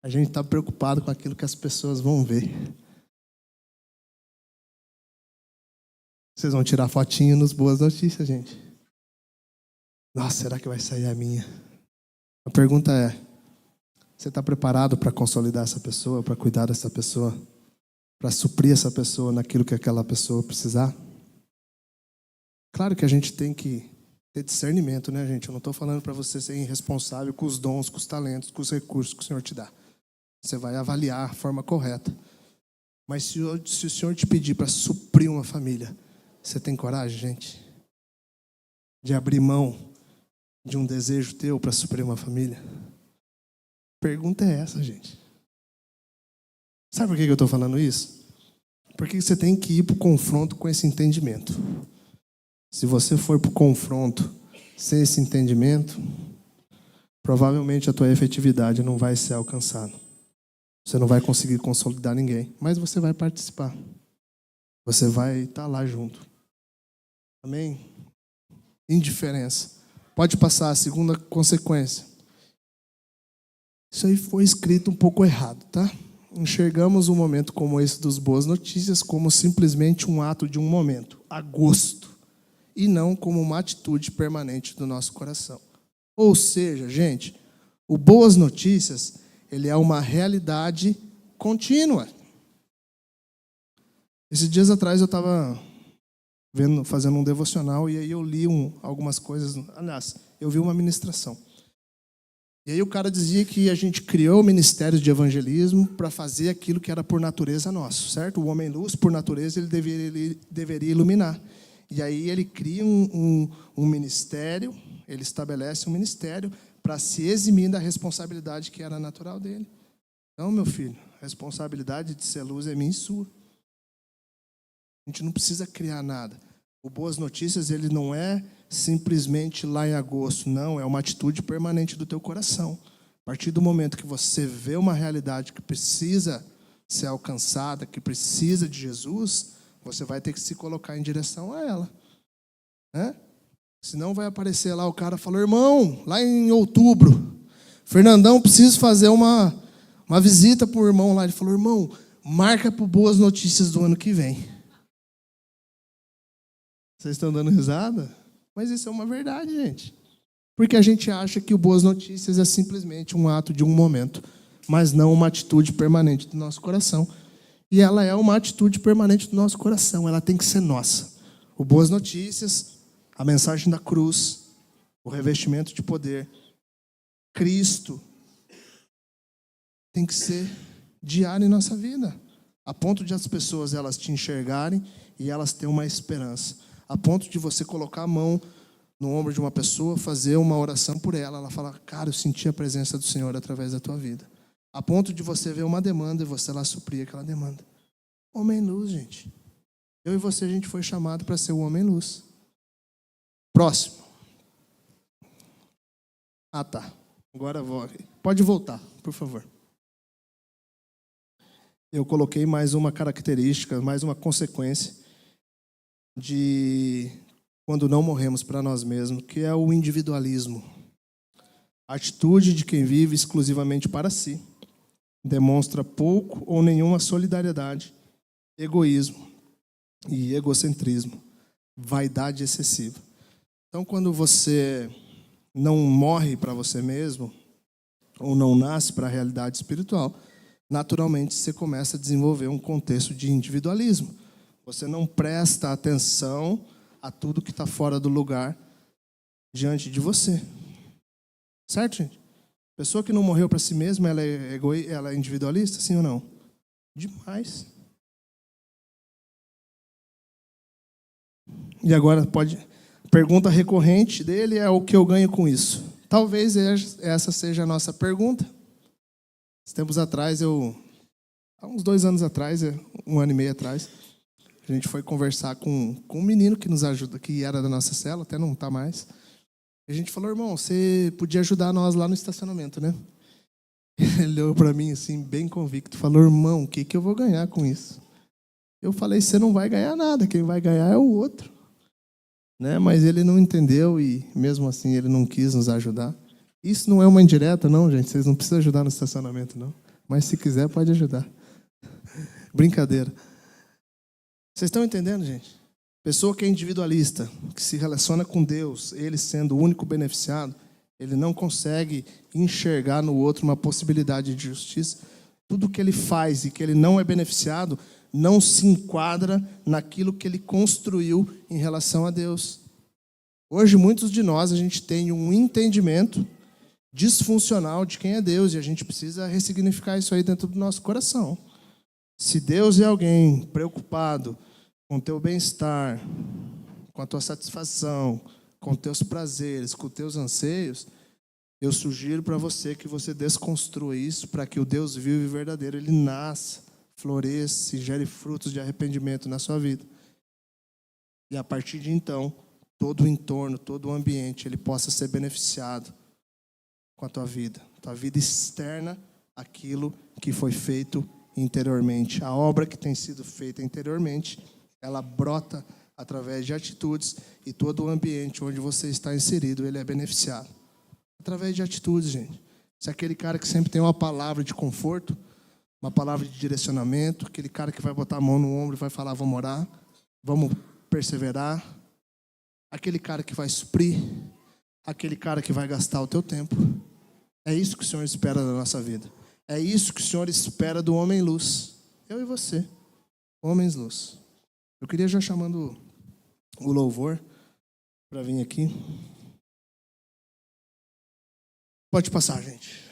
A gente está preocupado com aquilo que as pessoas vão ver. Vocês vão tirar fotinho nos Boas Notícias, gente. Nossa, será que vai sair a minha? A pergunta é, você está preparado para consolidar essa pessoa, para cuidar dessa pessoa, para suprir essa pessoa naquilo que aquela pessoa precisar? Claro que a gente tem que ter discernimento, né, gente? Eu não estou falando para você ser irresponsável com os dons, com os talentos, com os recursos que o Senhor te dá. Você vai avaliar a forma correta. Mas se o Senhor te pedir para suprir uma família, você tem coragem, gente? De abrir mão de um desejo teu para suprir uma família? A pergunta é essa, gente. Sabe por que eu estou falando isso? Porque você tem que ir para o confronto com esse entendimento. Se você for para o confronto sem esse entendimento, provavelmente a tua efetividade não vai ser alcançada. Você não vai conseguir consolidar ninguém, mas você vai participar. Você vai estar lá junto. Amém? Indiferença. Pode passar a segunda consequência. Isso aí foi escrito um pouco errado, tá? Enxergamos um momento como esse dos Boas Notícias como simplesmente um ato de um momento, agosto, e não como uma atitude permanente do nosso coração. Ou seja, gente, o Boas Notícias, ele é uma realidade contínua. Esses dias atrás eu estava fazendo um devocional e aí eu li algumas coisas. Aliás, eu vi uma ministração. E aí o cara dizia que a gente criou o ministério de evangelismo para fazer aquilo que era por natureza nosso, certo? O homem-luz, por natureza, ele deveria iluminar. E aí ele cria um ministério, ele estabelece um ministério para se eximir da responsabilidade que era natural dele. Então, meu filho, a responsabilidade de ser luz é minha e sua. A gente não precisa criar nada. O Boas Notícias, ele não é simplesmente lá em agosto, não, é uma atitude permanente do teu coração. A partir do momento que você vê uma realidade que precisa ser alcançada, que precisa de Jesus, você vai ter que se colocar em direção a ela. Né? Senão vai aparecer lá o cara falou, irmão, lá em outubro, Fernandão, preciso fazer uma visita para o irmão lá. Ele falou, irmão, marca para Boas Notícias do ano que vem. Vocês estão dando risada? Mas isso é uma verdade, gente. Porque a gente acha que o Boas Notícias é simplesmente um ato de um momento, mas não uma atitude permanente do nosso coração. E ela é uma atitude permanente do nosso coração, ela tem que ser nossa. O Boas Notícias, a mensagem da cruz, o revestimento de poder, Cristo, tem que ser diário em nossa vida, a ponto de as pessoas elas te enxergarem e elas terem uma esperança. A ponto de você colocar a mão no ombro de uma pessoa, fazer uma oração por ela. Ela fala, cara, eu senti a presença do Senhor através da tua vida. A ponto de você ver uma demanda e você lá suprir aquela demanda. Homem-luz, gente. Eu e você, a gente foi chamado para ser o homem-luz. Próximo. Ah, tá. Agora pode voltar, por favor. Eu coloquei mais uma característica, mais uma consequência de quando não morremos para nós mesmos, que é o individualismo. A atitude de quem vive exclusivamente para si demonstra pouco ou nenhuma solidariedade, egoísmo e egocentrismo, vaidade excessiva. Então, quando você não morre para você mesmo, ou não nasce para a realidade espiritual, naturalmente você começa a desenvolver um contexto de individualismo. Você não presta atenção a tudo que está fora do lugar diante de você. Certo, gente? Pessoa que não morreu para si mesma, ela é individualista, sim ou não? Demais. E agora a pergunta recorrente dele é o que eu ganho com isso? Talvez essa seja a nossa pergunta. Tempos atrás, há uns 2 anos atrás, 1 ano e meio atrás, a gente foi conversar com um menino que nos ajuda, que era da nossa cela, até não está mais. A gente falou, irmão, você podia ajudar nós lá no estacionamento, né? Ele olhou para mim assim, bem convicto, falou, irmão, o que eu vou ganhar com isso? Eu falei, você não vai ganhar nada, quem vai ganhar é o outro. Né? Mas ele não entendeu e mesmo assim ele não quis nos ajudar. Isso não é uma indireta, não, gente. Vocês não precisam ajudar no estacionamento, não. Mas se quiser, pode ajudar. Brincadeira. Vocês estão entendendo, gente? Pessoa que é individualista, que se relaciona com Deus, ele sendo o único beneficiado, ele não consegue enxergar no outro uma possibilidade de justiça. Tudo que ele faz e que ele não é beneficiado, não se enquadra naquilo que ele construiu em relação a Deus. Hoje, muitos de nós, a gente tem um entendimento disfuncional de quem é Deus e a gente precisa ressignificar isso aí dentro do nosso coração. Se Deus é alguém preocupado com o teu bem-estar, com a tua satisfação, com os teus prazeres, com os teus anseios, eu sugiro para você que você desconstrua isso para que o Deus vivo e verdadeiro ele nasça floresça e gere frutos de arrependimento na sua vida. E a partir de então, todo o entorno, todo o ambiente, ele possa ser beneficiado com a tua vida. Tua vida externa aquilo que foi feito interiormente. A obra que tem sido feita interiormente, ela brota através de atitudes e todo o ambiente onde você está inserido, ele é beneficiado. Através de atitudes, gente. Se é aquele cara que sempre tem uma palavra de conforto, uma palavra de direcionamento, aquele cara que vai botar a mão no ombro e vai falar, vamos orar, vamos perseverar, aquele cara que vai suprir, aquele cara que vai gastar o teu tempo. É isso que o Senhor espera da nossa vida. É isso que o Senhor espera do homem luz. Eu e você, homens luz. Eu queria já chamando o louvor para vir aqui. Pode passar, gente.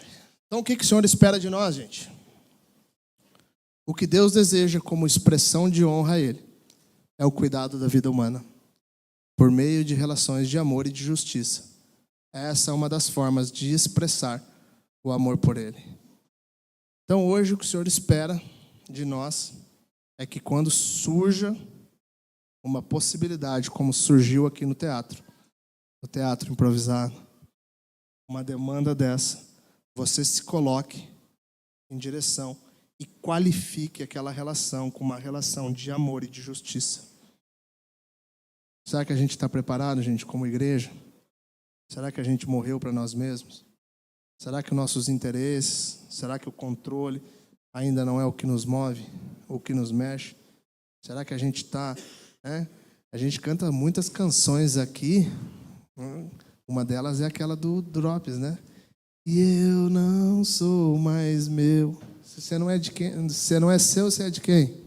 Então, o que o Senhor espera de nós, gente? O que Deus deseja como expressão de honra a Ele é o cuidado da vida humana, por meio de relações de amor e de justiça. Essa é uma das formas de expressar o amor por Ele. Então, hoje, o que o Senhor espera de nós é que quando surja uma possibilidade, como surgiu aqui no teatro improvisado, uma demanda dessa, você se coloque em direção e qualifique aquela relação com uma relação de amor e de justiça. Será que a gente está preparado, gente, como igreja? Será que a gente morreu para nós mesmos? Será que os nossos interesses, será que o controle ainda não é o que nos move, o que nos mexe? Será que a gente está... A gente canta muitas canções aqui, uma delas é aquela do Drops, né? E eu não sou mais meu. Se você não é de quem, se você não é seu, você é de quem?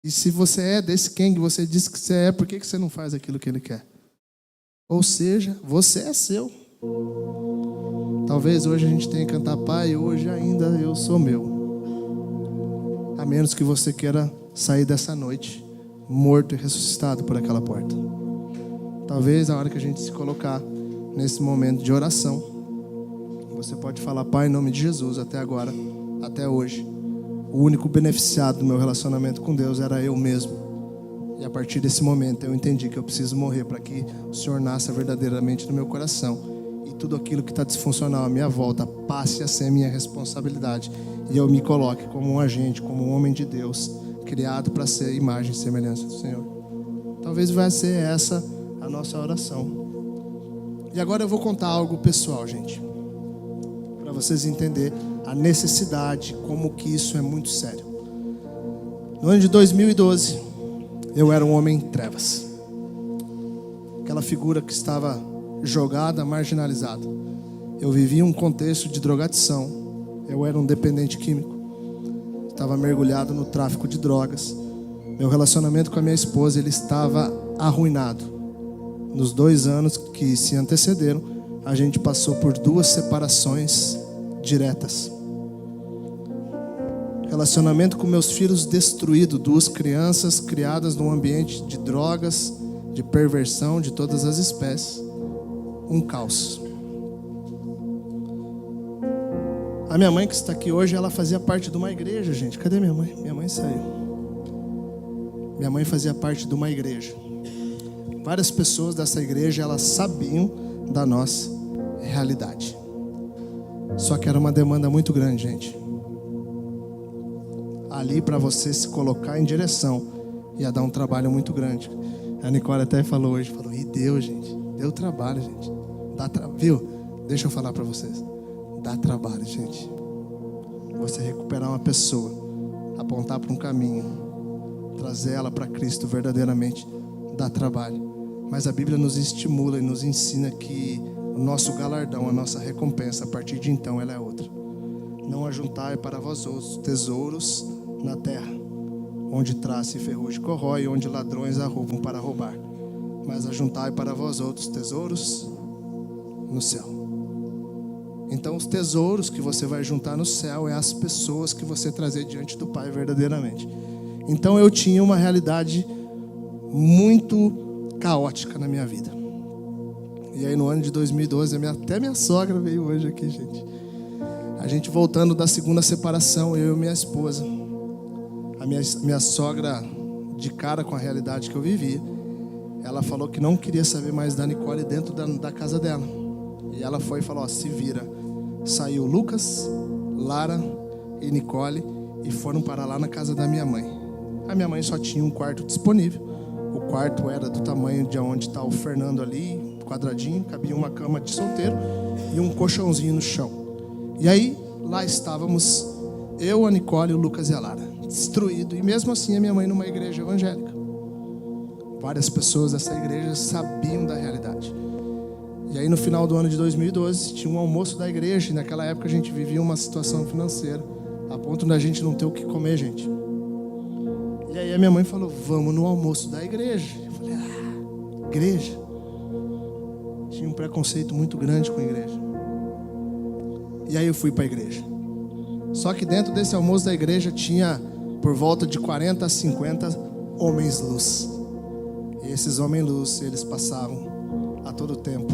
E se você é desse quem que você diz que você é, por que você não faz aquilo que ele quer? Ou seja, você é seu. Talvez hoje a gente tenha que cantar, Pai, hoje ainda eu sou meu. A menos que você queira sair dessa noite morto e ressuscitado por aquela porta. Talvez a hora que a gente se colocar nesse momento de oração, você pode falar, Pai, em nome de Jesus, até agora, até hoje, o único beneficiado do meu relacionamento com Deus era eu mesmo. E a partir desse momento eu entendi que eu preciso morrer para que o Senhor nasça verdadeiramente no meu coração e tudo aquilo que está disfuncional à minha volta passe a ser minha responsabilidade e eu me coloque como um agente, como um homem de Deus, criado para ser imagem e semelhança do Senhor. Talvez vai ser essa a nossa oração. E agora eu vou contar algo pessoal, gente, para vocês entenderem a necessidade, como que isso é muito sério. No ano de 2012, eu era um homem em trevas. Aquela figura que estava jogada, marginalizada. Eu vivia um contexto de drogadição. Eu era um dependente químico. Estava mergulhado no tráfico de drogas. Meu relacionamento com a minha esposa, ele estava arruinado. Nos 2 anos que se antecederam, a gente passou por 2 separações diretas. Relacionamento com meus filhos destruído, 2 crianças criadas num ambiente de drogas, de perversão, de todas as espécies. Um caos. A minha mãe que está aqui hoje, ela fazia parte de uma igreja, gente. Cadê minha mãe? Minha mãe saiu. Minha mãe fazia parte de uma igreja. Várias pessoas dessa igreja, elas sabiam da nossa realidade. Só que era uma demanda muito grande, gente. Ali para você se colocar em direção, ia dar um trabalho muito grande. A Nicole até falou hoje, e deu, gente. Deu trabalho, gente. Viu? Deixa eu falar para vocês. Dá trabalho, gente. Você recuperar uma pessoa, apontar para um caminho, trazer ela para Cristo verdadeiramente, dá trabalho. Mas a Bíblia nos estimula e nos ensina que o nosso galardão, a nossa recompensa, a partir de então, ela é outra. Não ajuntai para vós outros tesouros na terra, onde traça e ferrugem corrói, onde ladrões arrombam para roubar. Mas ajuntai para vós outros tesouros no céu. Então os tesouros que você vai juntar no céu é as pessoas que você trazer diante do Pai verdadeiramente. Então eu tinha uma realidade muito caótica na minha vida. E aí no ano de 2012, até minha sogra veio hoje aqui, gente. A gente voltando da segunda separação, eu e minha esposa. A minha sogra, de cara com a realidade que eu vivia, ela falou que não queria saber mais da Nicole dentro da casa dela. E ela foi e falou, ó, se vira. Saiu Lucas, Lara e Nicole e foram para lá na casa da minha mãe. A minha mãe só tinha um quarto disponível. O quarto era do tamanho de onde está o Fernando ali, quadradinho, cabia uma cama de solteiro e um colchãozinho no chão. E aí, lá estávamos eu, a Nicole, o Lucas e a Lara, destruído. E mesmo assim, a minha mãe numa igreja evangélica. Várias pessoas dessa igreja sabiam da realidade. E aí, no final do ano de 2012, tinha um almoço da igreja. E naquela época, a gente vivia uma situação financeira, a ponto da gente não ter o que comer, gente. E aí, a minha mãe falou, vamos no almoço da igreja. Eu falei, igreja? Tinha um preconceito muito grande com a igreja. E aí, eu fui para a igreja. Só que dentro desse almoço da igreja tinha por volta de 40 a 50 homens-luz. E esses homens-luz, eles passavam a todo tempo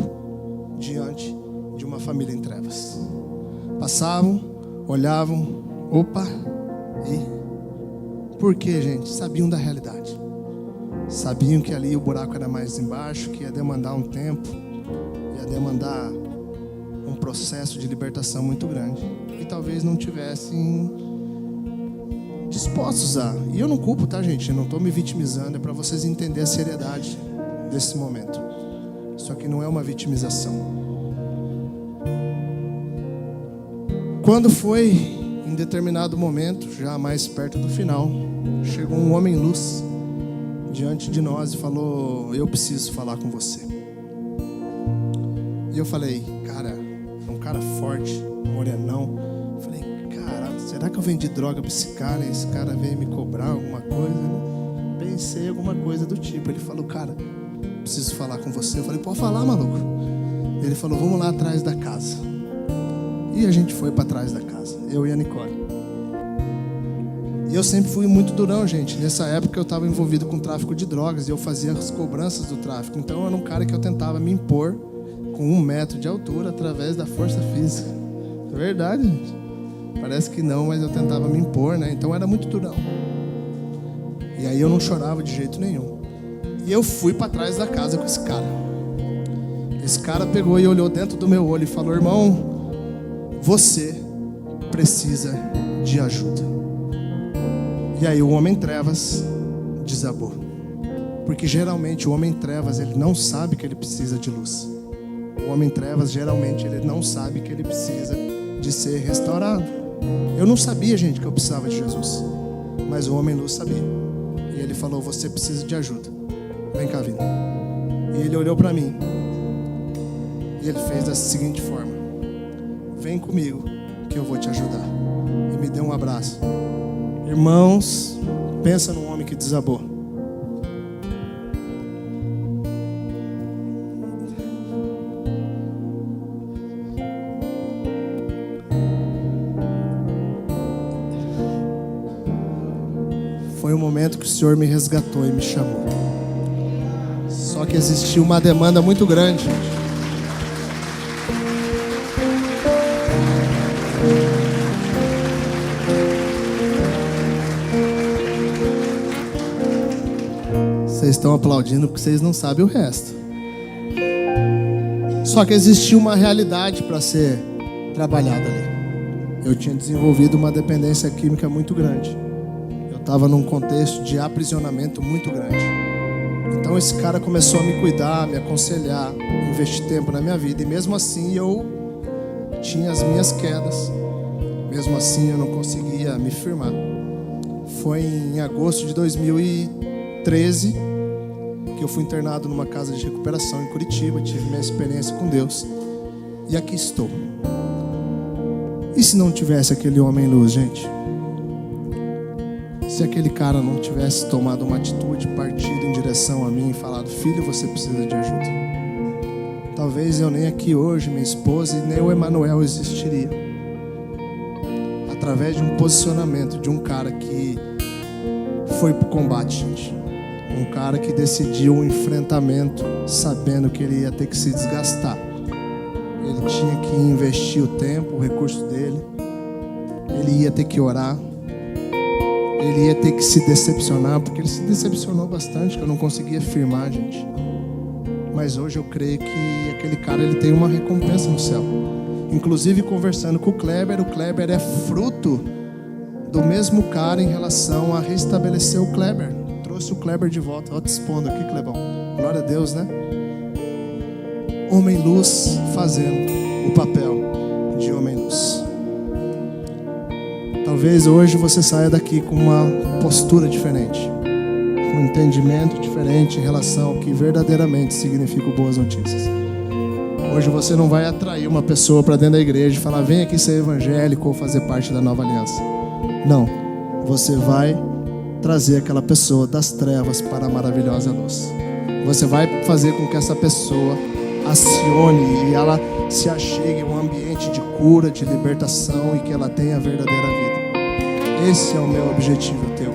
diante de uma família em trevas. Passavam, olhavam, opa, e por quê, gente? Sabiam da realidade. Sabiam que ali o buraco era mais embaixo, que ia demandar um tempo, ia demandar um processo de libertação muito grande. E talvez não tivessem dispostos a... E eu não culpo, tá, gente? Eu não estou me vitimizando. É para vocês entenderem a seriedade desse momento. Isso aqui não é uma vitimização. Quando foi em determinado momento, já mais perto do final, chegou um homem-luz diante de nós e falou, eu preciso falar com você. E eu falei, cara, é um cara forte, morenão. Eu falei, cara, será que eu vendi droga para esse cara? E esse cara veio me cobrar alguma coisa, né? Pensei alguma coisa do tipo. Ele falou, cara, preciso falar com você. Eu falei, pode falar, maluco. Ele falou, vamos lá atrás da casa. E a gente foi para trás da casa, eu e a Nicole. E eu sempre fui muito durão, gente. Nessa época eu estava envolvido com tráfico de drogas e eu fazia as cobranças do tráfico. Então eu era um cara que eu tentava me impor com 1 metro de altura através da força física. É verdade, gente. Parece que não, mas eu tentava me impor, né? Então eu era muito durão. E aí eu não chorava de jeito nenhum. E eu fui para trás da casa com esse cara. Esse cara pegou e olhou dentro do meu olho e falou, irmão, você precisa de ajuda. E aí o homem trevas desabou. Porque geralmente o homem trevas, ele não sabe que ele precisa de luz. O homem trevas, geralmente, ele não sabe que ele precisa de ser restaurado. Eu não sabia, gente, que eu precisava de Jesus. Mas o homem luz sabia. E ele falou, você precisa de ajuda. Vem cá, Vini. E ele olhou para mim. E ele fez da seguinte forma. Vem comigo, que eu vou te ajudar. E me deu um abraço. Irmãos, pensa num homem que desabou. Foi um momento que o Senhor me resgatou e me chamou. Só que existia uma demanda muito grande. Vocês estão aplaudindo porque vocês não sabem o resto. Só que existia uma realidade para ser trabalhada ali. Eu tinha desenvolvido uma dependência química muito grande. Eu estava num contexto de aprisionamento muito grande. Então esse cara começou a me cuidar, me aconselhar, investir tempo na minha vida. E mesmo assim eu tinha as minhas quedas. Mesmo assim eu não conseguia me firmar. Foi em agosto de 2013 que eu fui internado numa casa de recuperação em Curitiba. Tive minha experiência com Deus. E aqui estou. E se não tivesse aquele homem luz, gente? Se aquele cara não tivesse tomado uma atitude, partido em direção a mim e falado, filho, você precisa de ajuda. Talvez eu nem aqui hoje, minha esposa, e nem o Emanuel existiria. Através de um posicionamento de um cara que foi pro combate, gente. Um cara que decidiu um enfrentamento sabendo que ele ia ter que se desgastar. Ele tinha que investir o tempo, o recurso dele, ele ia ter que orar, ele ia ter que se decepcionar, porque ele se decepcionou bastante, que eu não conseguia firmar, gente. Mas hoje eu creio que aquele cara, ele tem uma recompensa no céu. Inclusive, conversando com o Kleber é fruto do mesmo cara em relação a restabelecer o Kleber. Trouxe o Kleber de volta. Olha te expondo aqui, Clebão. Glória a Deus, né? Homem-luz fazendo o papel de homem-luz. Talvez hoje você saia daqui com uma postura diferente, com um entendimento diferente em relação ao que verdadeiramente significa boas notícias. Hoje você não vai atrair uma pessoa para dentro da igreja e falar: vem aqui ser evangélico ou fazer parte da nova aliança. Não, você vai trazer aquela pessoa das trevas para a maravilhosa luz. Você vai fazer com que essa pessoa acione e ela se achegue em um ambiente de cura, de libertação, e que ela tenha a verdadeira vida. Esse é o meu objetivo, o teu.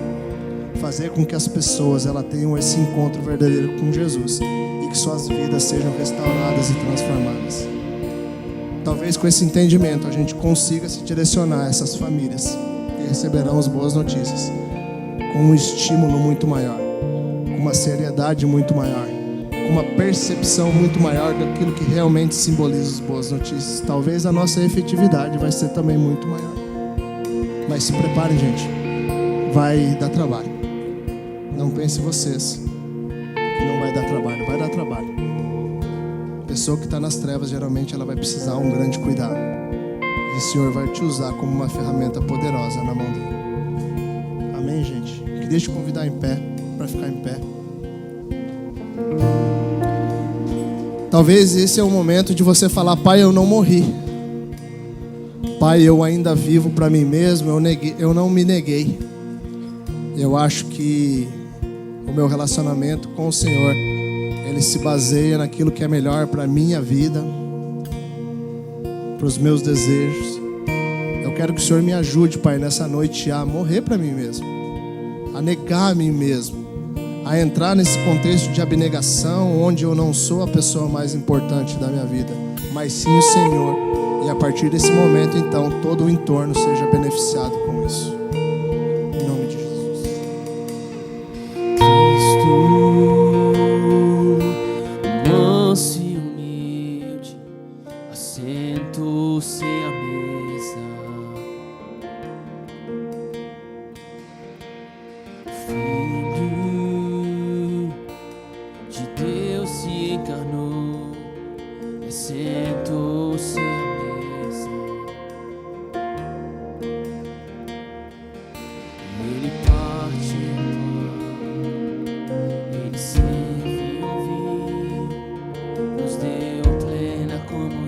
Fazer com que as pessoas tenham esse encontro verdadeiro com Jesus e que suas vidas sejam restauradas e transformadas. Talvez com esse entendimento a gente consiga se direcionar a essas famílias que receberão as boas notícias com um estímulo muito maior, com uma seriedade muito maior, com uma percepção muito maior daquilo que realmente simboliza as boas notícias. Talvez a nossa efetividade vai ser também muito maior. Mas se preparem, gente, vai dar trabalho. Não pense vocês que não vai dar trabalho, vai dar trabalho. A pessoa que está nas trevas, geralmente ela vai precisar de um grande cuidado. E o Senhor vai te usar como uma ferramenta poderosa na mão dele. Amém, gente? Queria te convidar em pé, para ficar em pé. Talvez esse é o momento de você falar: Pai, eu não morri. Pai, eu ainda vivo para mim mesmo, eu não me neguei. Eu acho que o meu relacionamento com o Senhor, ele se baseia naquilo que é melhor para a minha vida, para os meus desejos. Eu quero que o Senhor me ajude, Pai, nessa noite a morrer para mim mesmo, a negar a mim mesmo, a entrar nesse contexto de abnegação, onde eu não sou a pessoa mais importante da minha vida, mas sim o Senhor. E a partir desse momento, então, todo o entorno seja beneficiado com isso. Em nome de Jesus. Cristo, manso e humilde, assento-se à mesa. Filho de Deus se encarnou, assentou-se à mesa. Ele parte o pão, ele serve o vinho, nos deu plena comunhão.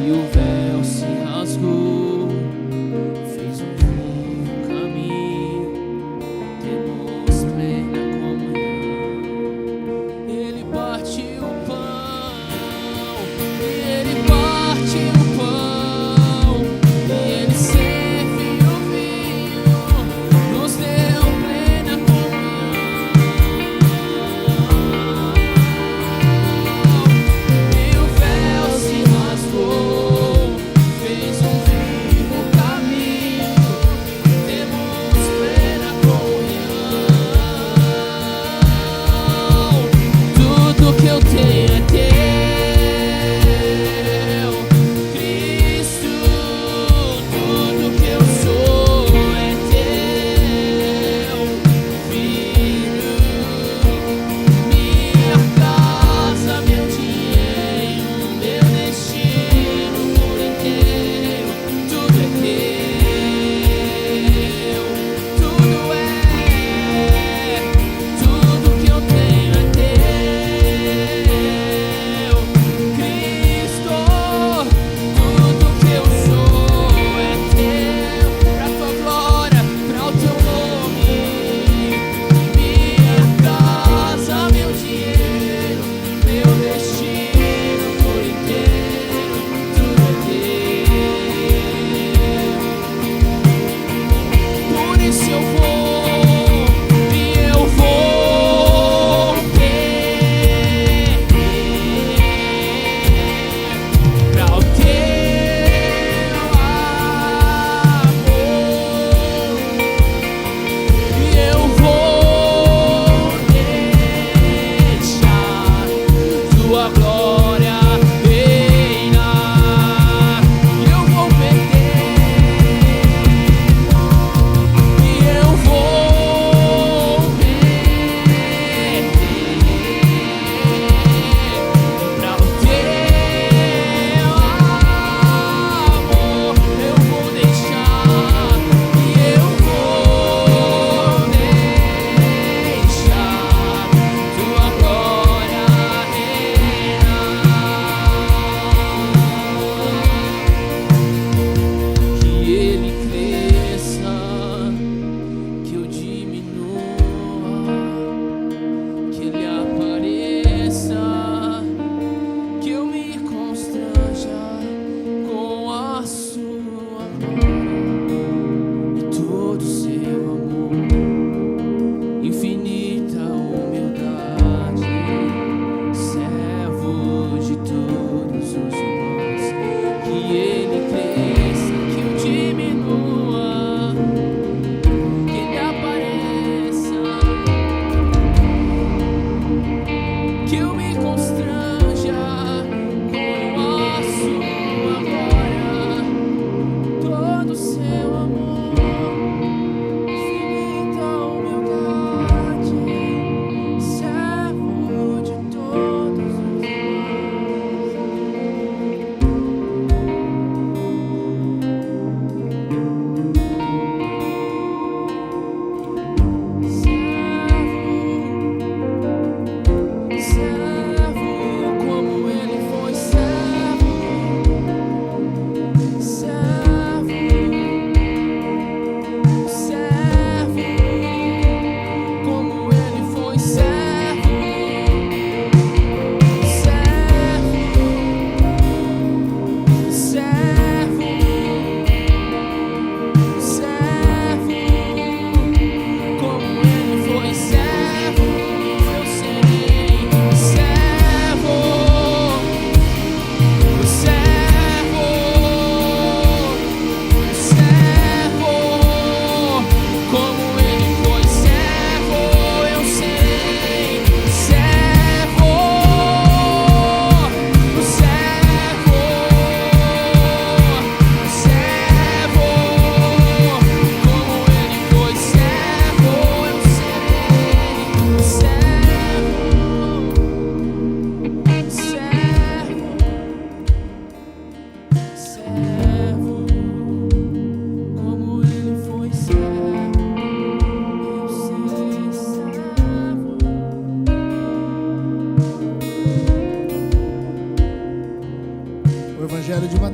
E o véu se rasgou, fez um novo caminho, temos plena comunhão. Ele parte o pão, e ele parte o pão, e ele serve o vinho, nos deu plena comunhão. E o véu se rasgou,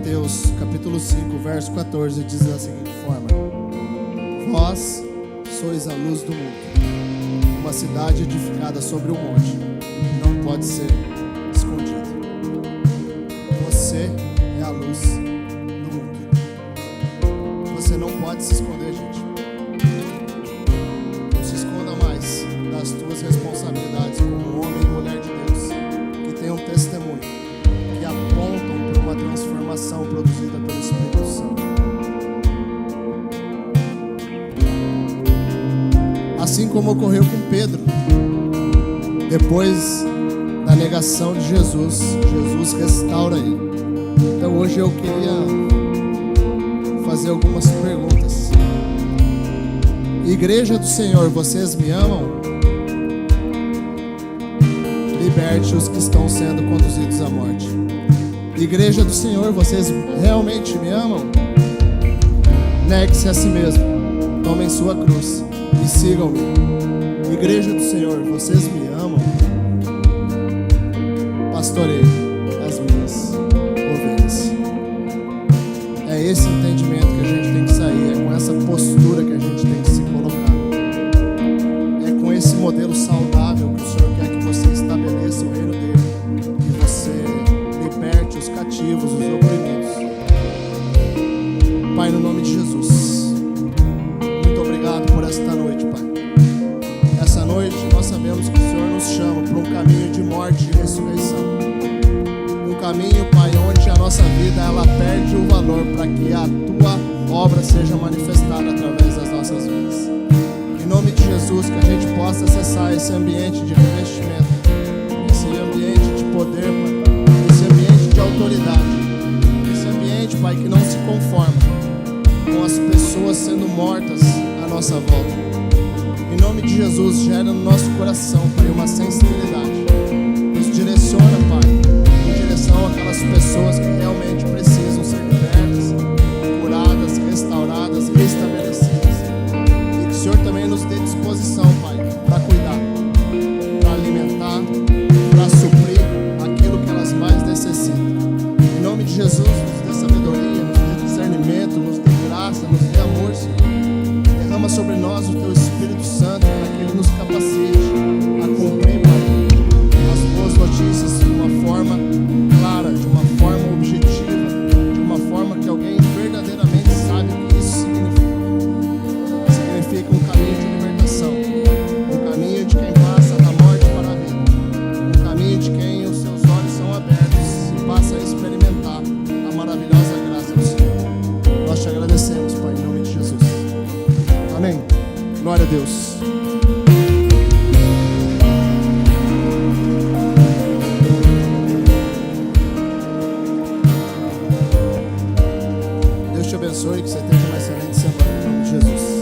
Mateus capítulo 5, verso 14, diz da seguinte forma: Vós sois a luz do mundo. Uma cidade edificada sobre um monte não pode ser escondida. Você é a luz do mundo. Você não pode se esconder, gente. Não se esconda mais das tuas responsabilidades como homem e mulher de Deus, que tem um testemunho, que apontam para uma transformação produzida pelo Espírito Santo. Assim como ocorreu com Pedro, depois da negação de Jesus, Jesus restaura ele. Então hoje eu queria fazer algumas perguntas. Igreja do Senhor, vocês me amam? Liberte os que estão sendo conduzidos à morte. Igreja do Senhor, vocês realmente me amam? Negue-se a si mesmo, tomem sua cruz e sigam-me. Igreja do Senhor, vocês me amam? Pastoreio as minhas ovelhas. É esse entendimento que a gente tem que sair, é com essa postura que a gente tem que se colocar. É com esse modelo saudável que o Senhor quer que você estabeleça o reino dele, que você liberte os cativos, os oprimidos. Pai, no nome de Jesus, muito obrigado por esta noite, Pai. Essa noite nós sabemos que o Senhor nos chama para um caminho de morte e ressurreição. Um caminho, Pai, onde a nossa vida ela perde o valor para que a Tua obra seja manifestada através das nossas vidas. Em nome de Jesus, que a gente possa acessar esse ambiente de revestimento, esse ambiente de poder, Pai, esse ambiente de autoridade, esse ambiente, Pai, que não se conforma com as pessoas sendo mortas à nossa volta. Em nome de Jesus, gera no nosso coração, Pai, uma sensibilidade. Nos direciona, Pai, em direção àquelas pessoas que realmente precisam ser libertas, curadas, restauradas, restabelecidas. E que o Senhor também nos dê disposição, Pai, para cuidar, para alimentar, para suprir aquilo que elas mais necessitam. Em nome de Jesus, nos dê sabedoria, nos dê discernimento, nos dê graça, nos dê amor, Senhor. Derrama sobre nós o Teu Espírito Santo para que Ele nos capacite a cumprir, Pai, as boas notícias de uma forma clara, de uma forma objetiva, de uma forma que alguém verdadeiramente sabe o que isso significa. Significa um caminho de libertação, um caminho de quem passa da morte para a vida, um caminho de quem os seus olhos são abertos e passa a experimentar a maravilhosa graça do Senhor. Nós te agradecemos, Pai, em nome de Jesus. Amém. Glória a Deus. Deus te abençoe, que você tenha uma excelente semana em nome de Jesus.